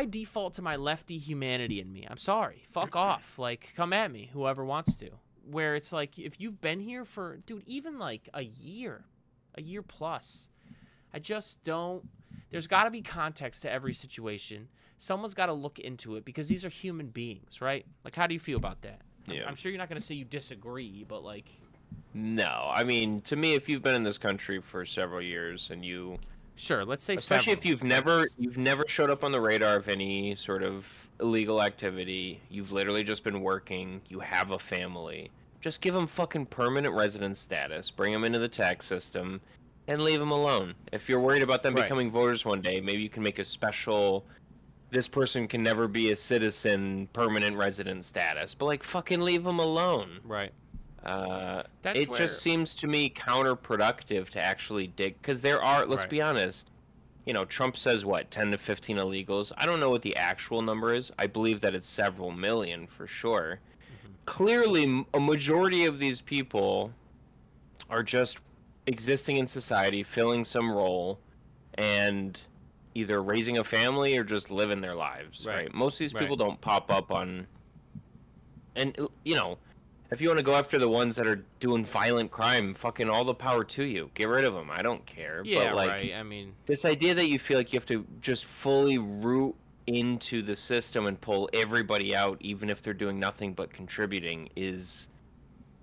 default to my lefty humanity in me. I'm sorry. Fuck off. Like, come at me, whoever wants to. Where it's like, if you've been here for, dude, even like a year plus, I just don't. There's got to be context to every situation. Someone's got to look into it, because these are human beings, right? Like, how do you feel about that? Yeah. I'm sure you're not going to say you disagree, but like. No, I mean, to me, if you've been in this country for several years and you. Sure, let's say especially several. If you've never showed up on the radar of any sort of illegal activity, you've literally just been working, you have a family, just give them fucking permanent resident status, bring them into the tax system, and leave them alone. If you're worried about them becoming voters one day, maybe you can make a special, this person can never be a citizen, permanent resident status, but like fucking leave them alone. Right. Just seems to me counterproductive to actually dig, because there are, let's be honest, you know, Trump says what, 10 to 15 illegals. I don't know what the actual number is. I believe that it's several million for sure. Clearly, a majority of these people are just existing in society, filling some role, and either raising a family or just living their lives, right? Most of these people don't pop up on, and, you know, if you want to go after the ones that are doing violent crime, fucking all the power to you. Get rid of them. I don't care. Yeah, but, like, right. I mean, this idea that you feel like you have to just fully root into the system and pull everybody out, even if they're doing nothing but contributing, is...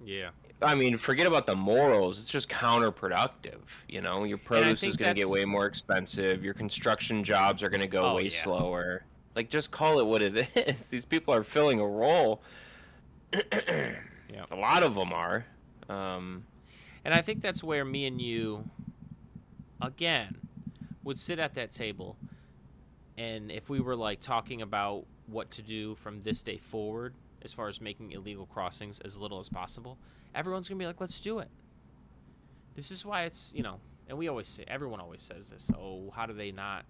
Yeah. I mean, forget about the morals. It's just counterproductive, you know? Your produce is going to get way more expensive. Your construction jobs are going to go way slower. Like, just call it what it is. These people are filling a role. A lot of them are. And I think that's where me and you, again, would sit at that table, and if we were like talking about what to do from this day forward as far as making illegal crossings as little as possible, everyone's gonna be like, let's do it. This is why it's, you know, and we always say, everyone always says this, oh, how do they not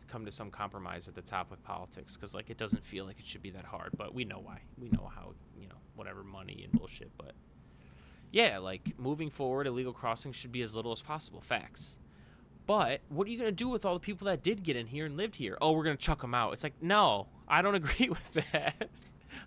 come to some compromise at the top with politics? Because like, it doesn't feel like it should be that hard, but we know why. We know how, you know, whatever, money and bullshit. But yeah, like, moving forward, illegal crossings should be as little as possible. Facts. But what are you going to do with all the people that did get in here and lived here? Oh, we're going to chuck them out. It's like, no, I don't agree with that.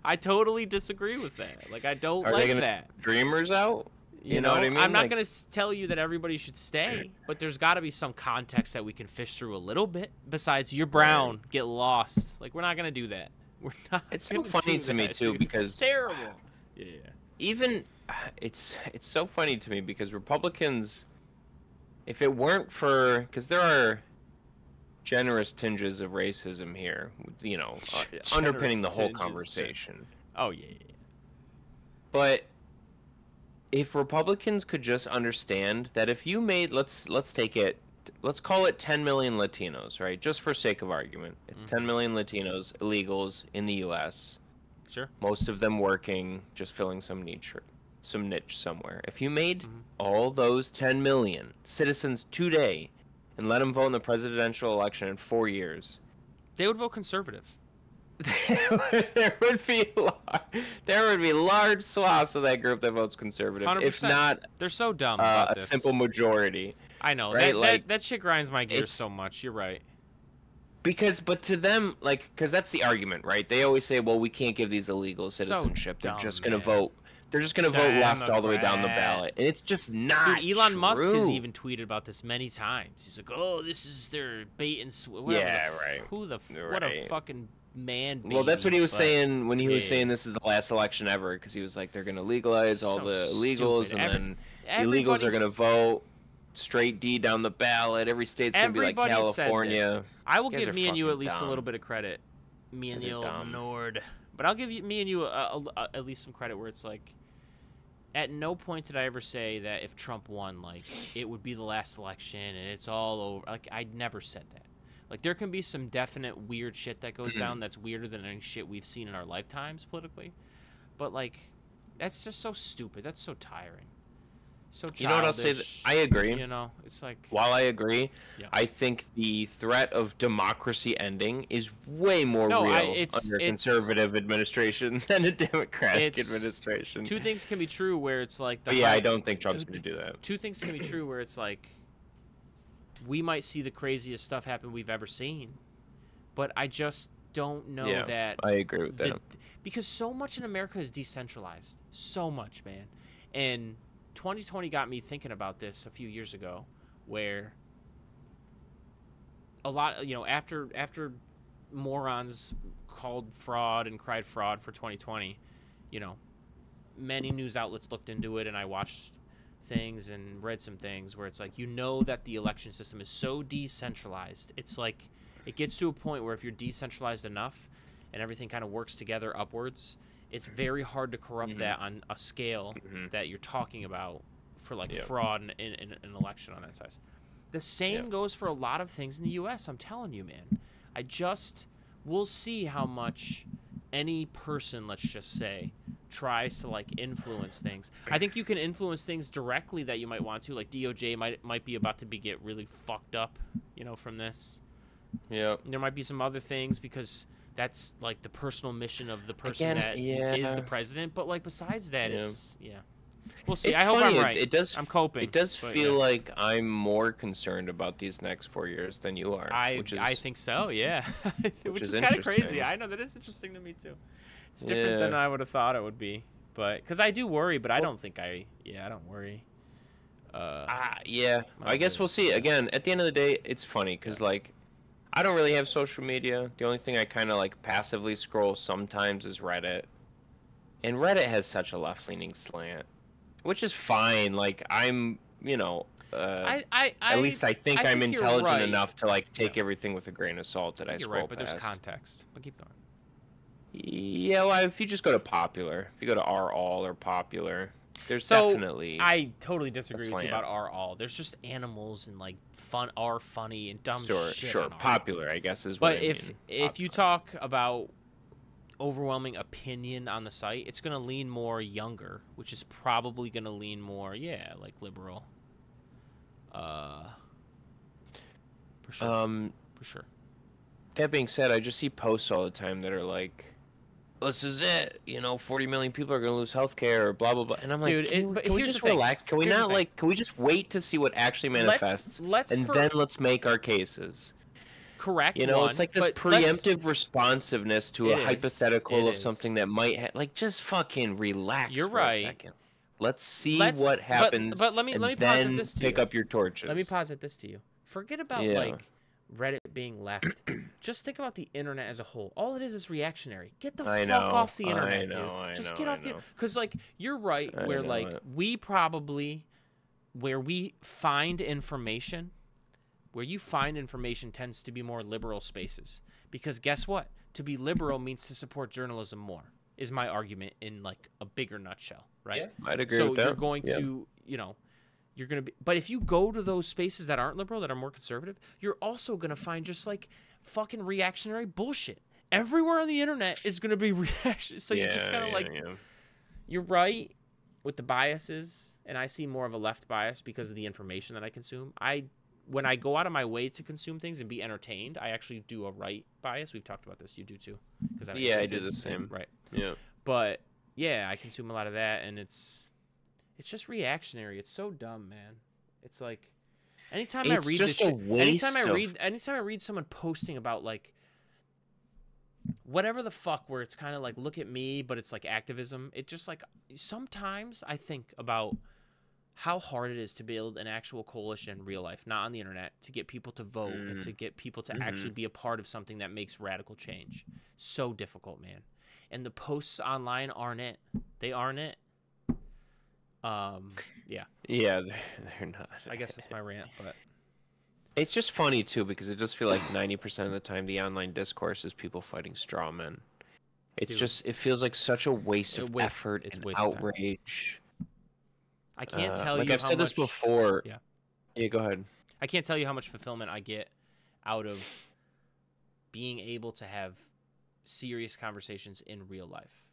I totally disagree with that. Like, I don't like that. Dreamers out? You know what I mean? I'm not going to tell you that everybody should stay, but there's got to be some context that we can fish through a little bit. Besides, you're brown, get lost. Like, we're not going to do that. We're not. It's so funny to me too, because it's terrible. Yeah. Even it's so funny to me because Republicans, if it weren't for, because there are generous tinges of racism here, you know, underpinning the whole conversation. Oh yeah. But if Republicans could just understand that if you made, let's call it 10 million Latinos, right? Just for sake of argument. It's 10 million Latinos, illegals in the U.S. Sure. Most of them working, just filling some niche. some niche somewhere. If you made all those 10 million citizens today and let them vote in the presidential election in 4 years, they would vote conservative. there would be large swaths of that group that votes conservative. 100%. If not, they're so dumb about a simple majority. I know, right? That shit grinds my gears so much. You're right. But to them, because that's the argument, right? They always say, well, we can't give these illegals citizenship. So They're just going to vote. They're just going to vote left all the way down the ballot. And it's just not Dude, Elon true. Musk has even tweeted about this many times. He's like, oh, this is their bait and switch. Yeah, right. What a fucking man. Well, that's what he was saying when he was saying this is the last election ever, because he was like, they're going to legalize all the illegals, and then illegals are going to vote straight D down the ballot. Every state's going to be like California. I will give me and you at least a little bit of credit. Me and the old Nord. But I'll give me and you at least some credit where it's like, at no point did I ever say that if Trump won, like, it would be the last election and it's all over. Like, I never said that. Like, there can be some definite weird shit that goes down that's weirder than any shit we've seen in our lifetimes politically. But, like, that's just so stupid. That's so tiring. So childish. You know what I'll say? I agree. You know, it's like... While I agree, I think the threat of democracy ending is way more real under a conservative administration than a Democratic administration. Two things can be true where it's like... I don't think Trump's going to do that. Two things can be true where it's like... We might see the craziest stuff happen we've ever seen. But I just don't know that... I agree with that. Because so much in America is decentralized. So much, man. And... 2020 got me thinking about this a few years ago, where a lot, after morons called fraud and cried fraud for 2020, many news outlets looked into it, and I watched things and read some things where it's like, that the election system is so decentralized. It's like, it gets to a point where if you're decentralized enough and everything kind of works together upwards, it's very hard to corrupt that on a scale that you're talking about for fraud in an election on that size. The same goes for a lot of things in the U.S. I'm telling you, man. We'll see how much any person, let's just say, tries to influence things. I think you can influence things directly that you might want to. Like DOJ might be about to get really fucked up, from this. Yeah. There might be some other things because that's like the personal mission of the person that is the president. But besides that, we'll see. I hope I'm right. I'm coping. It does feel like I'm more concerned about these next 4 years than you are. I think so. Yeah, which is kind of crazy. I know that is interesting to me too. It's different than I would have thought it would be, but because I do worry, but I don't think I don't worry. I guess we'll see. Again, at the end of the day, it's funny because I don't really have social media. The only thing I kind of passively scroll sometimes is Reddit. And Reddit has such a left-leaning slant, which is fine. I'm, at least I think I'm intelligent enough to take everything with a grain of salt that I scroll past. But there's context. But keep going. Yeah, well, if you just go to popular, if you go to R all or popular, there's definitely. I totally disagree with you about R all. There's just animals and funny and dumb shit. Sure. Popular, I guess is what I mean. But if you talk about overwhelming opinion on the site, it's going to lean more younger, which is probably going to lean more, liberal. For sure. For sure. That being said, I just see posts all the time that are like, this is it. 40 million people are going to lose healthcare or blah, blah, blah. And I'm like, dude, can we just relax? Can we not, can we just wait to see what actually manifests? Then let's make our cases. Correct. It's like this preemptive responsiveness to a hypothetical of something that might just fucking relax for a second. Let's see what happens. But let me posit this to you. Pick up your torches. Let me posit this to you. Forget about Reddit being left. Just think about the internet as a whole. All it is reactionary. Get the fuck off the internet, dude. Just get off the. Because you're right. Where we probably, where we find information. Where you find information tends to be more liberal spaces. Because guess what? To be liberal means to support journalism more, is my argument in a bigger nutshell, right? Yeah, I'd agree with that. So you're going to, you're going to be... But if you go to those spaces that aren't liberal, that are more conservative, you're also going to find just fucking reactionary bullshit. Everywhere on the internet is going to be reaction. So you're just kind of you're right. with the biases, and I see more of a left bias because of the information that I consume. When I go out of my way to consume things and be entertained, I actually do a right bias. We've talked about this. You do too. Yeah, I do the same. Right. Yeah. But yeah, I consume a lot of that, and it's just reactionary. It's so dumb, man. It's like anytime I read this shit, anytime I read someone posting about like whatever the fuck, where it's kind of like look at me, but it's like activism. It just like sometimes I think about how hard it is to build an actual coalition in real life, not on the internet, to get people to vote and to get people to actually be a part of something that makes radical change. So difficult, man. And the posts online aren't it. They aren't it. Yeah. Yeah, they're not. I guess that's my rant, but it's just funny too because it just feels like 90% of the time the online discourse is people fighting straw men. It's just it feels like such a waste of effort and outrage. I can't tell like you I've how said much, this before. Yeah. Yeah, go ahead. I can't tell you how much fulfillment I get out of being able to have serious conversations in real life.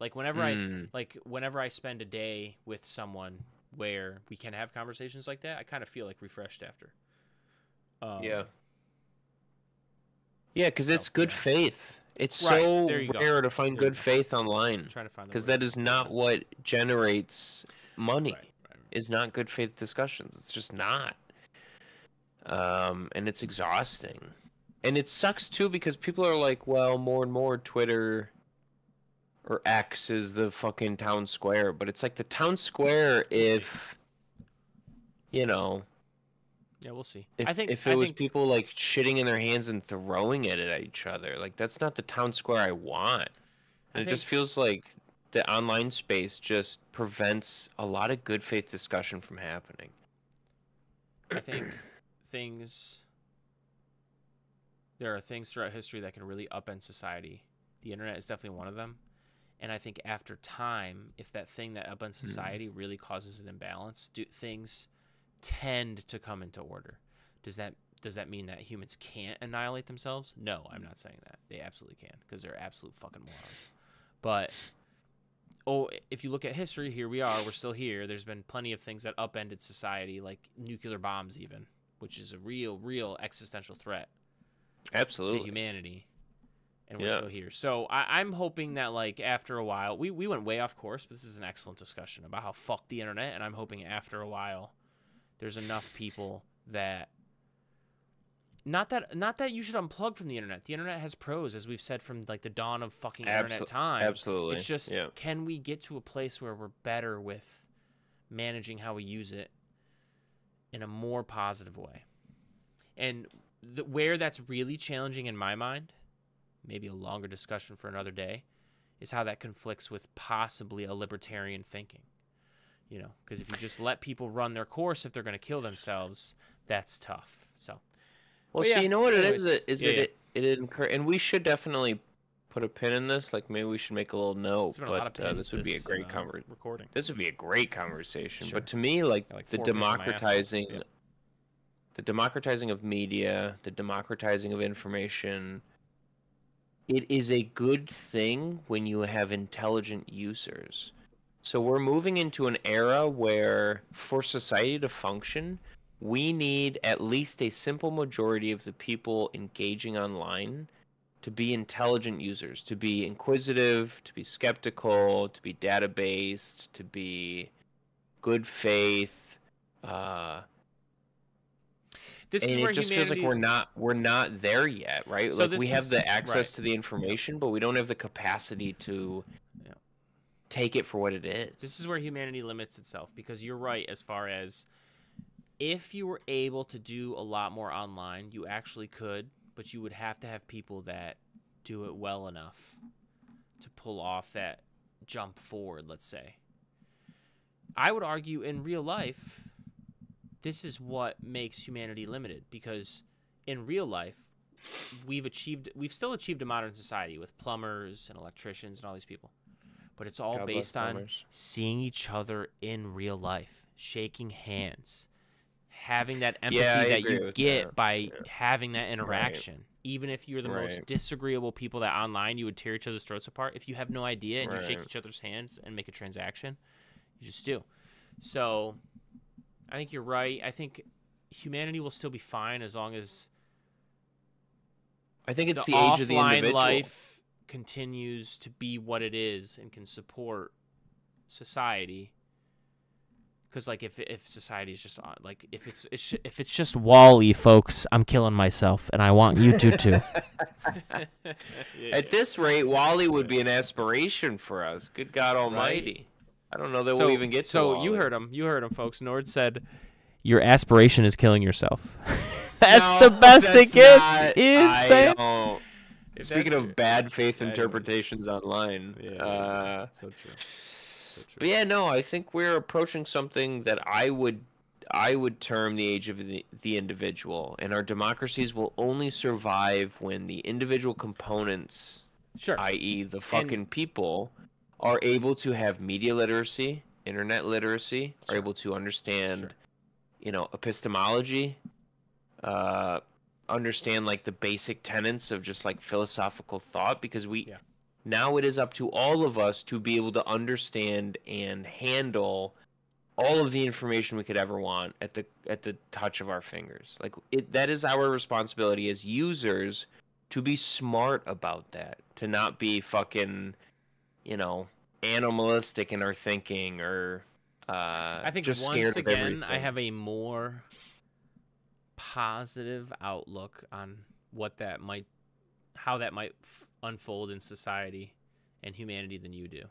Like whenever I spend a day with someone where we can have conversations like that, I kind of feel like refreshed after. Yeah, because it's good faith. It's so rare to find good faith online. I'm trying to find because that is not what generates money. Right. Is not good faith discussions. It's just not. And it's exhausting. And it sucks too because people are like, well, more and more Twitter or X is the fucking town square. But it's like the town square if, you know... Yeah, we'll see. If it was people like shitting in their hands and throwing it at each other, like that's not the town square I want. And it just feels like the online space just prevents a lot of good faith discussion from happening. I think there are things throughout history that can really upend society. The internet is definitely one of them. And I think after time, if that thing that upends society really causes an imbalance, things tend to come into order. Does that mean that humans can't annihilate themselves? No, I'm not saying that. They absolutely can because they're absolute fucking morons. But if you look at history, here we are. We're still here. There's been plenty of things that upended society, like nuclear bombs even, which is a real existential threat. Absolutely. To humanity. And we're still here. So I'm hoping that like after a while, we went way off course, but this is an excellent discussion about how fucked the internet, and I'm hoping after a while there's enough people that not that you should unplug from the internet. The internet has pros, as we've said from like the dawn of fucking internet time. Absolutely. It's just can we get to a place where we're better with managing how we use it in a more positive way? And where that's really challenging in my mind, maybe a longer discussion for another day, is how that conflicts with possibly a libertarian thinking. You know, because if you just let people run their course, if they're going to kill themselves, that's tough. So, well, see, you know what anyways, it is? And we should definitely put a pin in this. Like, maybe we should make a little note. But this would be a great recording. This would be a great conversation. Sure. But to me, like the democratizing of media, the democratizing of information, it is a good thing when you have intelligent users. So we're moving into an era where, for society to function, we need at least a simple majority of the people engaging online to be intelligent users, to be inquisitive, to be skeptical, to be data-based, to be good faith. This is where it just feels like we're not there yet, right? So like we have the access to the information, but we don't have the capacity to take it for what it is. This is where humanity limits itself, because you're right as far as if you were able to do a lot more online, you actually could, but you would have to have people that do it well enough to pull off that jump forward, let's say. I would argue in real life, this is what makes humanity limited, because in real life, we've still achieved a modern society with plumbers and electricians and all these people. But it's all based on seeing each other in real life, shaking hands, having that empathy that you get by having that interaction. Right. Even if you're the most disagreeable people that online you would tear each other's throats apart, if you have no idea and you shake each other's hands and make a transaction, You just do. So I think you're right. I think humanity will still be fine as long as I think it's the age of the individual. Life continues to be what it is and can support society. Because like if society is just like if it's just Wall-E, folks, I'm killing myself, and I want you to too. At this rate, Wall-E would be an aspiration for us. Good God Almighty! Right? I don't know that we'll even get to. So Wall-E. you heard him, folks. Nord said, "Your aspiration is killing yourself." That's the best it gets. Insane. Speaking of bad faith interpretations online, so true. But yeah, no, I think we're approaching something that I would term the age of the individual, and our democracies will only survive when the individual components, i.e. the fucking people, are able to have media literacy, internet literacy, are able to understand, epistemology, understand like the basic tenets of just like philosophical thought, because now it is up to all of us to be able to understand and handle all of the information we could ever want at the touch of our fingers. Like that is our responsibility as users to be smart about that, to not be fucking, animalistic in our thinking or I think just once scared again of everything. I have a more positive outlook on how that might unfold in society and humanity than you do.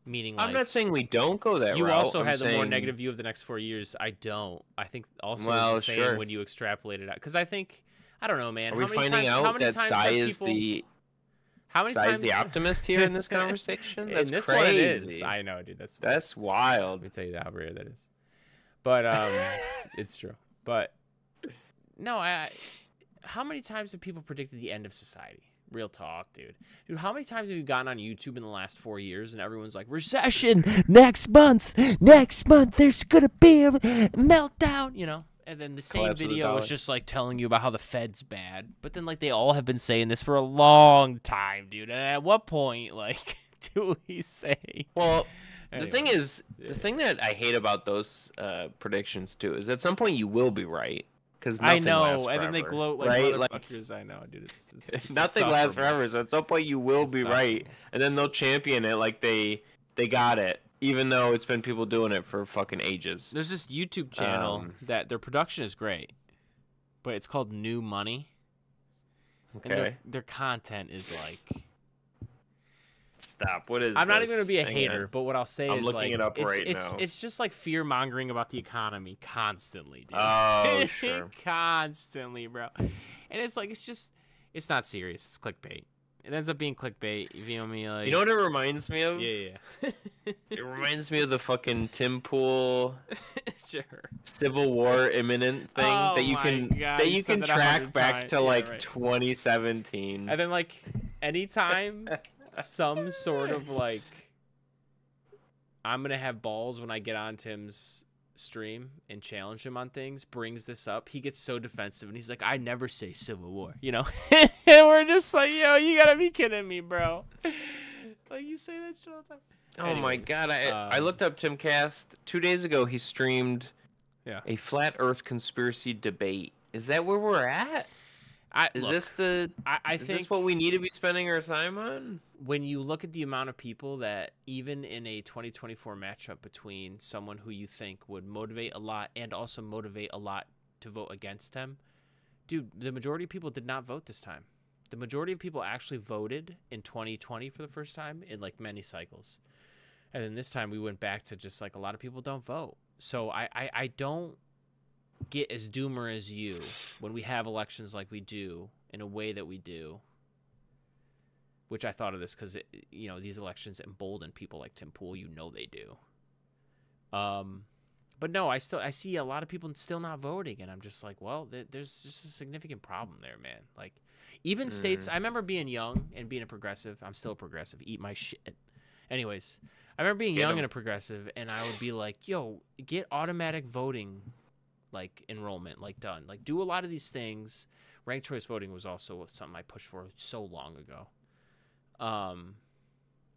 Meaning, I'm not saying we don't go that route. You also had the more negative view of the next 4 years. I don't. I think also it's the same when you extrapolate it out. Because I think, I don't know, man. Are we finding out that Sai is the optimist here in this conversation? That's in this crazy. One it is. I know, dude. That's wild. Let me tell you how rare that is. But it's true. But no, how many times have people predicted the end of society? Real talk, dude. Dude, how many times have you gotten on YouTube in the last 4 years and everyone's like, recession next month, there's gonna be a meltdown, And then the same video was just like telling you about how the Fed's bad. But then like they all have been saying this for a long time, dude. And at what point, like, do we say? Well, anyway, the thing is, the thing that I hate about those predictions too is at some point you will be right. Because I know, lasts forever, and then they gloat like motherfuckers. I know, dude. It's nothing lasts forever, so at some point you will be right, and then they'll champion it like they got it, even though it's been people doing it for fucking ages. There's this YouTube channel that their production is great, but it's called New Money. Okay. And their content is like. Stop. What is I'm not even going to be a hater, but what I'll say I'm is looking like it up right now. It's just like fear-mongering about the economy constantly, dude. Oh, sure. Constantly, bro. And it's like it's not serious. It's clickbait. It ends up being clickbait. You feel me? Like, you know what it reminds me of? Yeah. It reminds me of the fucking Tim Pool sure. Civil War imminent thing that you can track back to like 2017. And then like anytime some sort of like I'm gonna have balls when I get on Tim's stream and challenge him on things brings this up, he gets so defensive and he's like, I never say Civil War, and we're just like, yo, you gotta be kidding me, bro. Like, you say that shit all the time. Anyways, my god, I looked up Timcast 2 days ago. He streamed a flat earth conspiracy debate. Is that where we're at? I think this what we need to be spending our time on? When you look at the amount of people that, even in a 2024 matchup between someone who you think would motivate a lot and also motivate a lot to vote against them, dude, the majority of people did not vote this time. The majority of people actually voted in 2020 for the first time in like many cycles. And then this time we went back to just like a lot of people don't vote. So I don't get as doomer as you when we have elections like we do in a way that we do, which I thought of this because these elections embolden people like Tim Pool. They do. But no, I see a lot of people still not voting, and I'm just like, well, there's just a significant problem there, man. Like, even states. I remember being young and being a progressive. I'm still a progressive. Eat my shit. Anyways, I remember being young and a progressive, and I would be like, yo, get automatic voting, like, enrollment, like, done. Like, do a lot of these things. Ranked choice voting was also something I pushed for so long ago.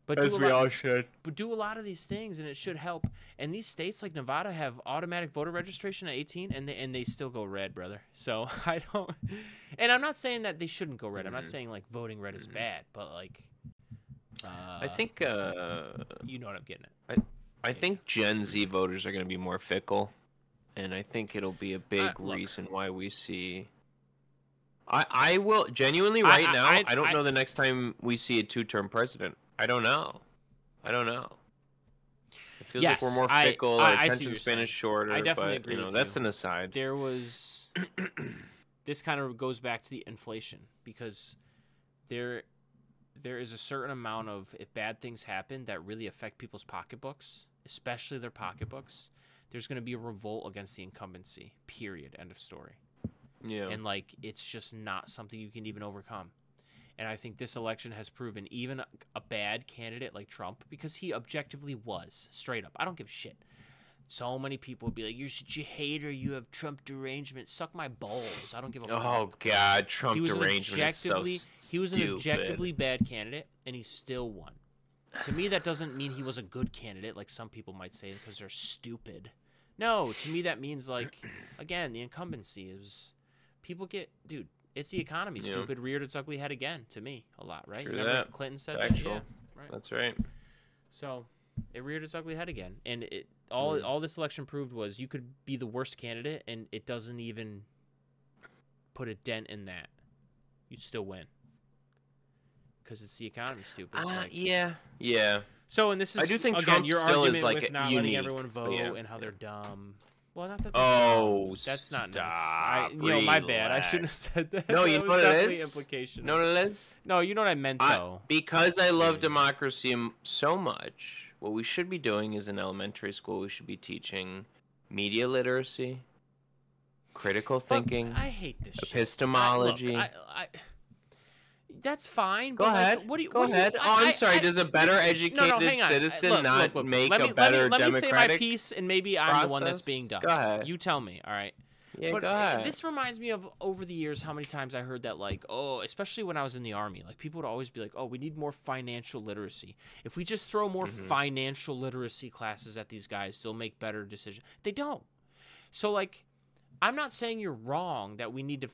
But as we all should. But do a lot of these things, and it should help. And these states like Nevada have automatic voter registration at 18, and they still go red, brother. So I don't. And I'm not saying that they shouldn't go red. I'm not saying like voting red is bad, but like. I think. You know what I'm getting at. I think Gen Z voters are going to be more fickle, and I think it'll be a big reason why we see. I will genuinely now. I don't know the next time we see a 2-term president. I don't know. It feels like we're more fickle. Our attention span is shorter. I definitely agree. That's an aside. There was. This kind of goes back to the inflation because there is a certain amount of if bad things happen that really affect people's pocketbooks, especially their pocketbooks. There's going to be a revolt against the incumbency. Period. End of story. Yeah. And like it's just not something you can even overcome. And I think this election has proven even a bad candidate like Trump, because he objectively was straight up. I don't give a shit. So many people would be like, "You're such a hater. You have Trump derangement. Suck my balls. I don't give a fuck." Oh God, Trump derangement is so stupid. He was an objectively bad candidate, and he still won. To me, that doesn't mean he was a good candidate, like some people might say, because they're stupid. No, to me that means like, again, the incumbency is. People get, dude, it's the economy. Stupid reared its ugly head again, to me, a lot, right? True Remember that. Clinton said Factual. that? Yeah, right. That's right. So, it reared its ugly head again. And all this election proved was you could be the worst candidate, and it doesn't even put a dent in that. You'd still win. Because it's the economy, stupid. Yeah. So, and this is, I do think again, Trump your still argument is like with not unique, letting everyone vote and how they're dumb. Well, not that. That's not nice. My bad. I shouldn't have said that. No, you know what it is. Implication. No, it is. No, you know what I meant though. Because I love democracy so much, what we should be doing is in elementary school, we should be teaching media literacy, critical thinking. I hate this epistemology. That's fine. Go ahead. Go ahead. I'm sorry. Does a better educated citizen not make a better democratic? Let me say my piece, and maybe I'm the one that's being dumb. Go ahead. You tell me. All right. Yeah, but go ahead. This reminds me of over the years how many times I heard that, like, especially when I was in the Army, like people would always be like, we need more financial literacy. If we just throw more financial literacy classes at these guys, they'll make better decisions. They don't. So, like, I'm not saying you're wrong that we need to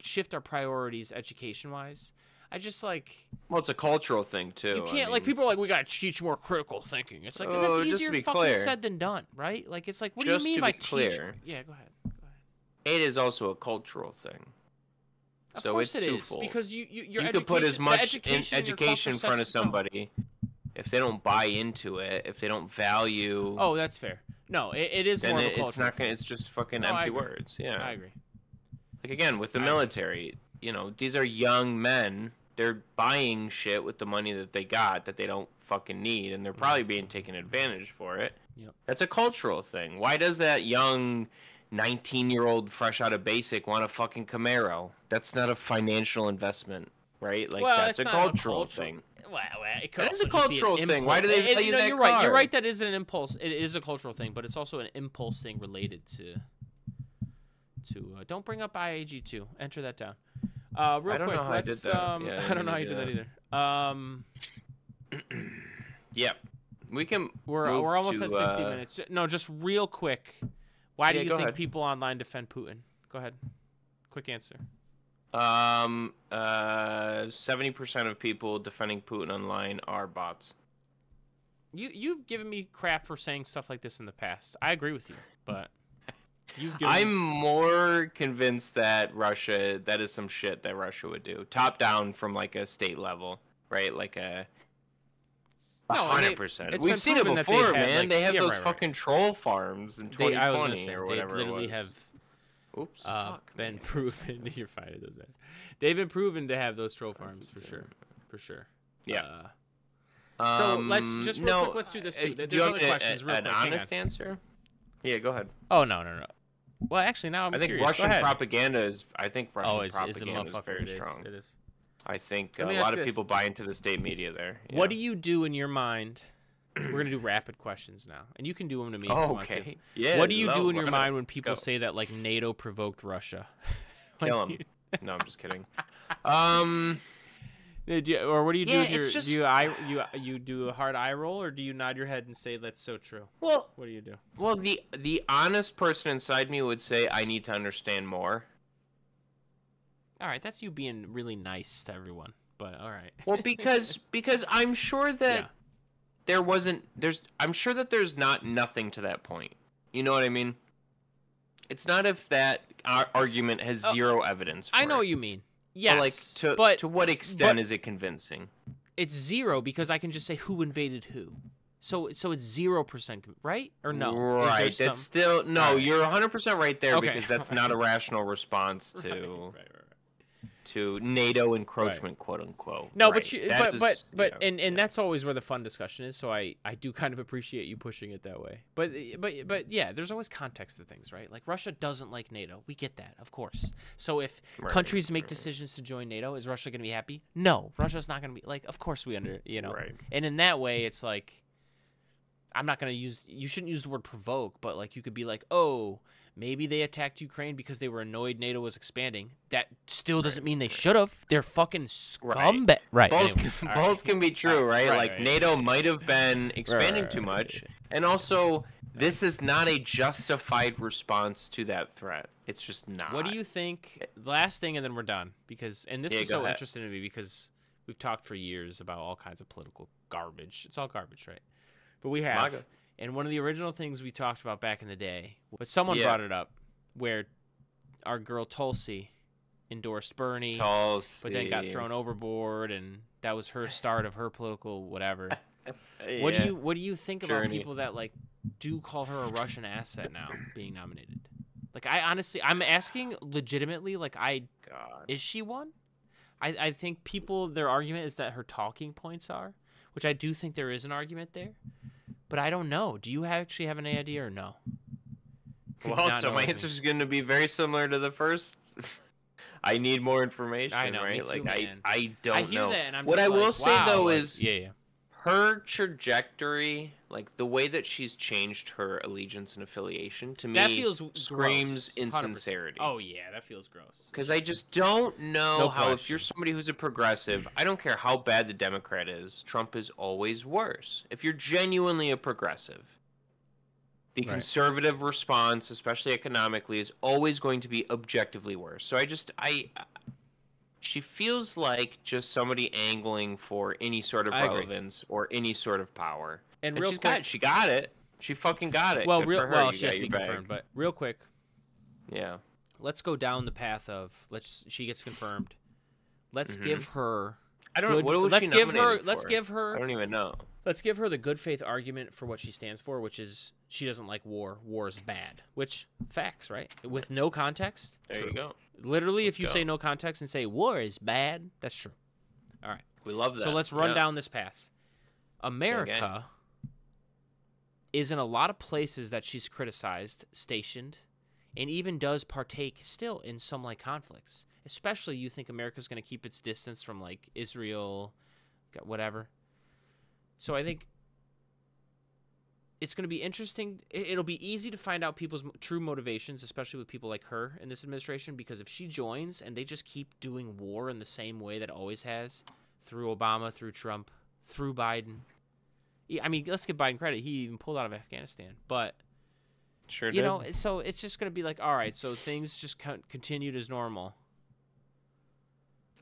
shift our priorities education-wise. I just like. Well, it's a cultural thing too. You can't like people are like we gotta teach more critical thinking. It's like that's easier fucking said than done, right? Like it's like what do you mean by teach? Yeah, go ahead. It is also a cultural thing. Of course it is because you could put as much education in front of somebody. If they don't buy into it, if they don't value. Oh, that's fair. No, it is more of a culture. It's not gonna. It's just fucking empty words. Yeah, I agree. Like again with the military, these are young men. They're buying shit with the money that they got that they don't fucking need, and they're probably being taken advantage for it. Yep. That's a cultural thing. Why does that young 19-year-old fresh out of basic want a fucking Camaro? That's not a financial investment, right? Like that's a cultural thing. Well, it could that is a cultural thing. Why do they value that you're car? Right. You're right. That is an impulse. It is a cultural thing, but it's also an impulse thing related to. Don't bring up IAG 2. Enter that down. Real quick, I did that. I don't know how you did that either. Yeah, we can. We're almost at 60 minutes. No, just real quick. Why do you think people online defend Putin? Go ahead. Quick answer. 70% of people defending Putin online are bots. You've given me crap for saying stuff like this in the past. I agree with you, but. I'm more convinced that that is some shit that Russia would do. Top down from like a state level, right? Like 100%. We've seen it before, man. They have those fucking troll farms in 2020 or whatever they literally have been proven. You're fine. It doesn't matter. They've been proven to have those troll farms for sure. Yeah. So let's just real quick. Let's do this too. There's other questions. Real quick. An honest answer? Yeah, go ahead. Oh no. Well, actually, now I'm curious. Russian propaganda is. I think Russian propaganda is very strong. It is. I think a lot of people buy into the state media there. Yeah. What do you do in your mind? We're gonna do rapid questions now, and you can do them to me if you want to. Yeah. What do you do in your mind when people say that like NATO provoked Russia? Kill them. No, I'm just kidding. Or what do you do? Yeah, With you do a hard eye roll, or do you nod your head and say that's so true? Well, what do you do? Well, the honest person inside me would say I need to understand more. All right, that's you being really nice to everyone, but all right. Well, because I'm sure that I'm sure that there's nothing to that point. You know what I mean? It's not if that argument has zero evidence. I know what you mean. Yes, but to what extent is it convincing? It's zero because I can just say who invaded who. So it's 0%, right? Or no? Right. That's still no. Right. You're 100% right there because that's not a rational response to to NATO encroachment, quote unquote. No, right. but that's always where the fun discussion is. So I do kind of appreciate you pushing it that way. But yeah, there's always context to things, right? Like Russia doesn't like NATO. We get that, of course. So if countries make decisions to join NATO, is Russia going to be happy? No, Russia's not going to be like. Of course we Right. And in that way, it's like. I'm not going to you shouldn't use the word provoke, but like you could be like, oh, maybe they attacked Ukraine because they were annoyed NATO was expanding. That still doesn't mean they should have. They're fucking scumbag. Right. Both can be true, right? Like NATO might have been expanding too much. And also, this is not a justified response to that threat. It's just not. What do you think? Last thing, and then we're done. This is so interesting to me because we've talked for years about all kinds of political garbage. It's all garbage, right? But we have, and one of the original things we talked about back in the day, but someone brought it up, where our girl Tulsi endorsed Bernie, but then got thrown overboard, and that was her start of her political whatever. What do you think about people that like do call her a Russian asset now being nominated? Like I'm asking legitimately, like is she one? I think their argument is that her talking points are. Which I do think there is an argument there, but I don't know. Do you actually have any idea or no? Well, so my answer is going to be very similar to the first. I need more information. I know, right? Me too, man. I don't know. That and I'm what I will say though is, yeah. Her trajectory, like the way that she's changed her allegiance and affiliation, to me, screams insincerity. Oh yeah, that feels gross. Because I just don't know how, if you're somebody who's a progressive, I don't care how bad the Democrat is, Trump is always worse. If you're genuinely a progressive, the conservative response, especially economically, is always going to be objectively worse. So she feels like just somebody angling for any sort of relevance or any sort of power. And real quick, she got it. She fucking got it. Well, she has to be confirmed. But real quick, let's go down the path of she gets confirmed. Let's give her. I don't know. What was she nominated for? Let's give her. I don't even know. Let's give her the good faith argument for what she stands for, which is she doesn't like war. War is bad. Which facts, right? With no context. There you go. Literally, if you say no context and say war is bad, that's true. All right. We love that. So let's run down this path. America is in a lot of places that she's criticized, stationed, and even does partake still in some like conflicts. Especially you think America's going to keep its distance from like Israel, whatever. So I think it's going to be interesting. It'll be easy to find out people's true motivations, especially with people like her in this administration, because if she joins and they just keep doing war in the same way that it always has, through Obama, through Trump, through Biden. I mean, let's give Biden credit. He even pulled out of Afghanistan. But, you know, so it's just going to be like, all right, so things just continued as normal.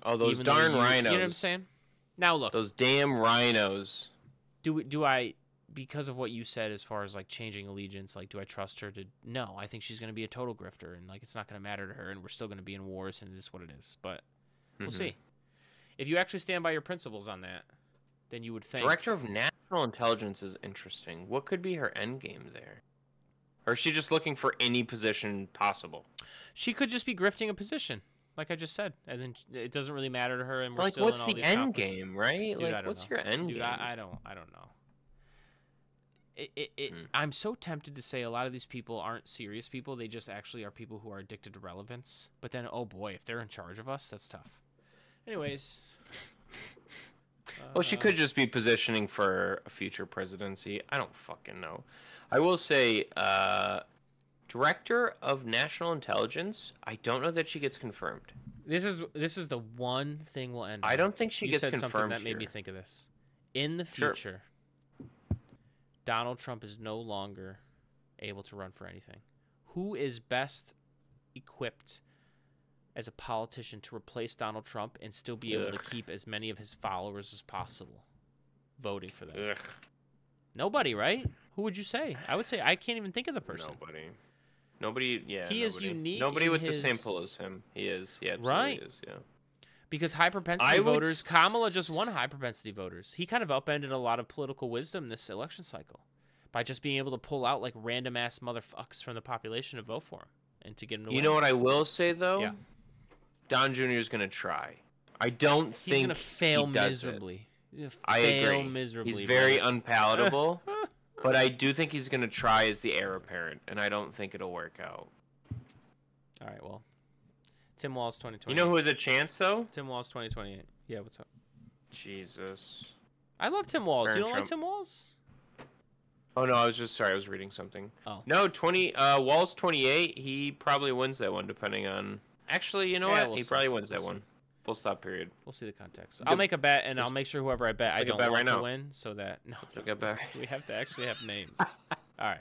Oh, those darn rhinos. You know what I'm saying? Now, look. Those damn rhinos. Do I... Because of what you said as far as like changing allegiance, like do I trust her to? No, I think she's going to be a total grifter, and like it's not going to matter to her, and we're still going to be in wars, and it is what it is. But we'll see. If you actually stand by your principles on that, then you would think. Director of National Intelligence is interesting. What could be her end game there? Or is she just looking for any position possible? She could just be grifting a position, like I just said, and then it doesn't really matter to her, and we're like, still what's in all the these end game, right? Dude, like, what's your end game? I don't know. I'm so tempted to say a lot of these people aren't serious people. They just actually are people who are addicted to relevance. But then, oh boy, if they're in charge of us, that's tough. Anyways. Well, she could just be positioning for a future presidency. I don't fucking know. I will say, Director of National Intelligence, I don't know that she gets confirmed. This is the one thing we'll end on. I don't think she gets said confirmed something that here. made me think of this. In the future, Donald Trump is no longer able to run for anything. Who is best equipped as a politician to replace Donald Trump and still be able to keep as many of his followers as possible voting for them? Nobody, right? Who would you say? I would say I can't even think of the person. Nobody, yeah. He is unique. Nobody with the same pull as him. He is, yeah, right. Is, yeah. Because high propensity voters, Kamala just won high propensity voters. He kind of upended a lot of political wisdom this election cycle by just being able to pull out like random ass motherfucks from the population to vote for him and to get him to win. You know what I will say though? Yeah. Don Jr. is going to try. I don't think he's going to fail miserably. I agree. He's very unpalatable, but I do think he's going to try as the heir apparent, and I don't think it'll work out. All right, well, Tim Walz 2028. You know who has a chance, though? Tim Walz 2028. Yeah, what's up? Jesus. I love Tim Walz. You don't like Tim Walz? Oh, no, I was just sorry. I was reading something. Oh. No, Walz 28, he probably wins that one, depending on... Actually, you know what? He probably wins that one. Full stop period. We'll see the context. I'll make a bet, and I'll make sure whoever I bet I don't want to win, so that... No, it's a bet. We have to actually have names. All right.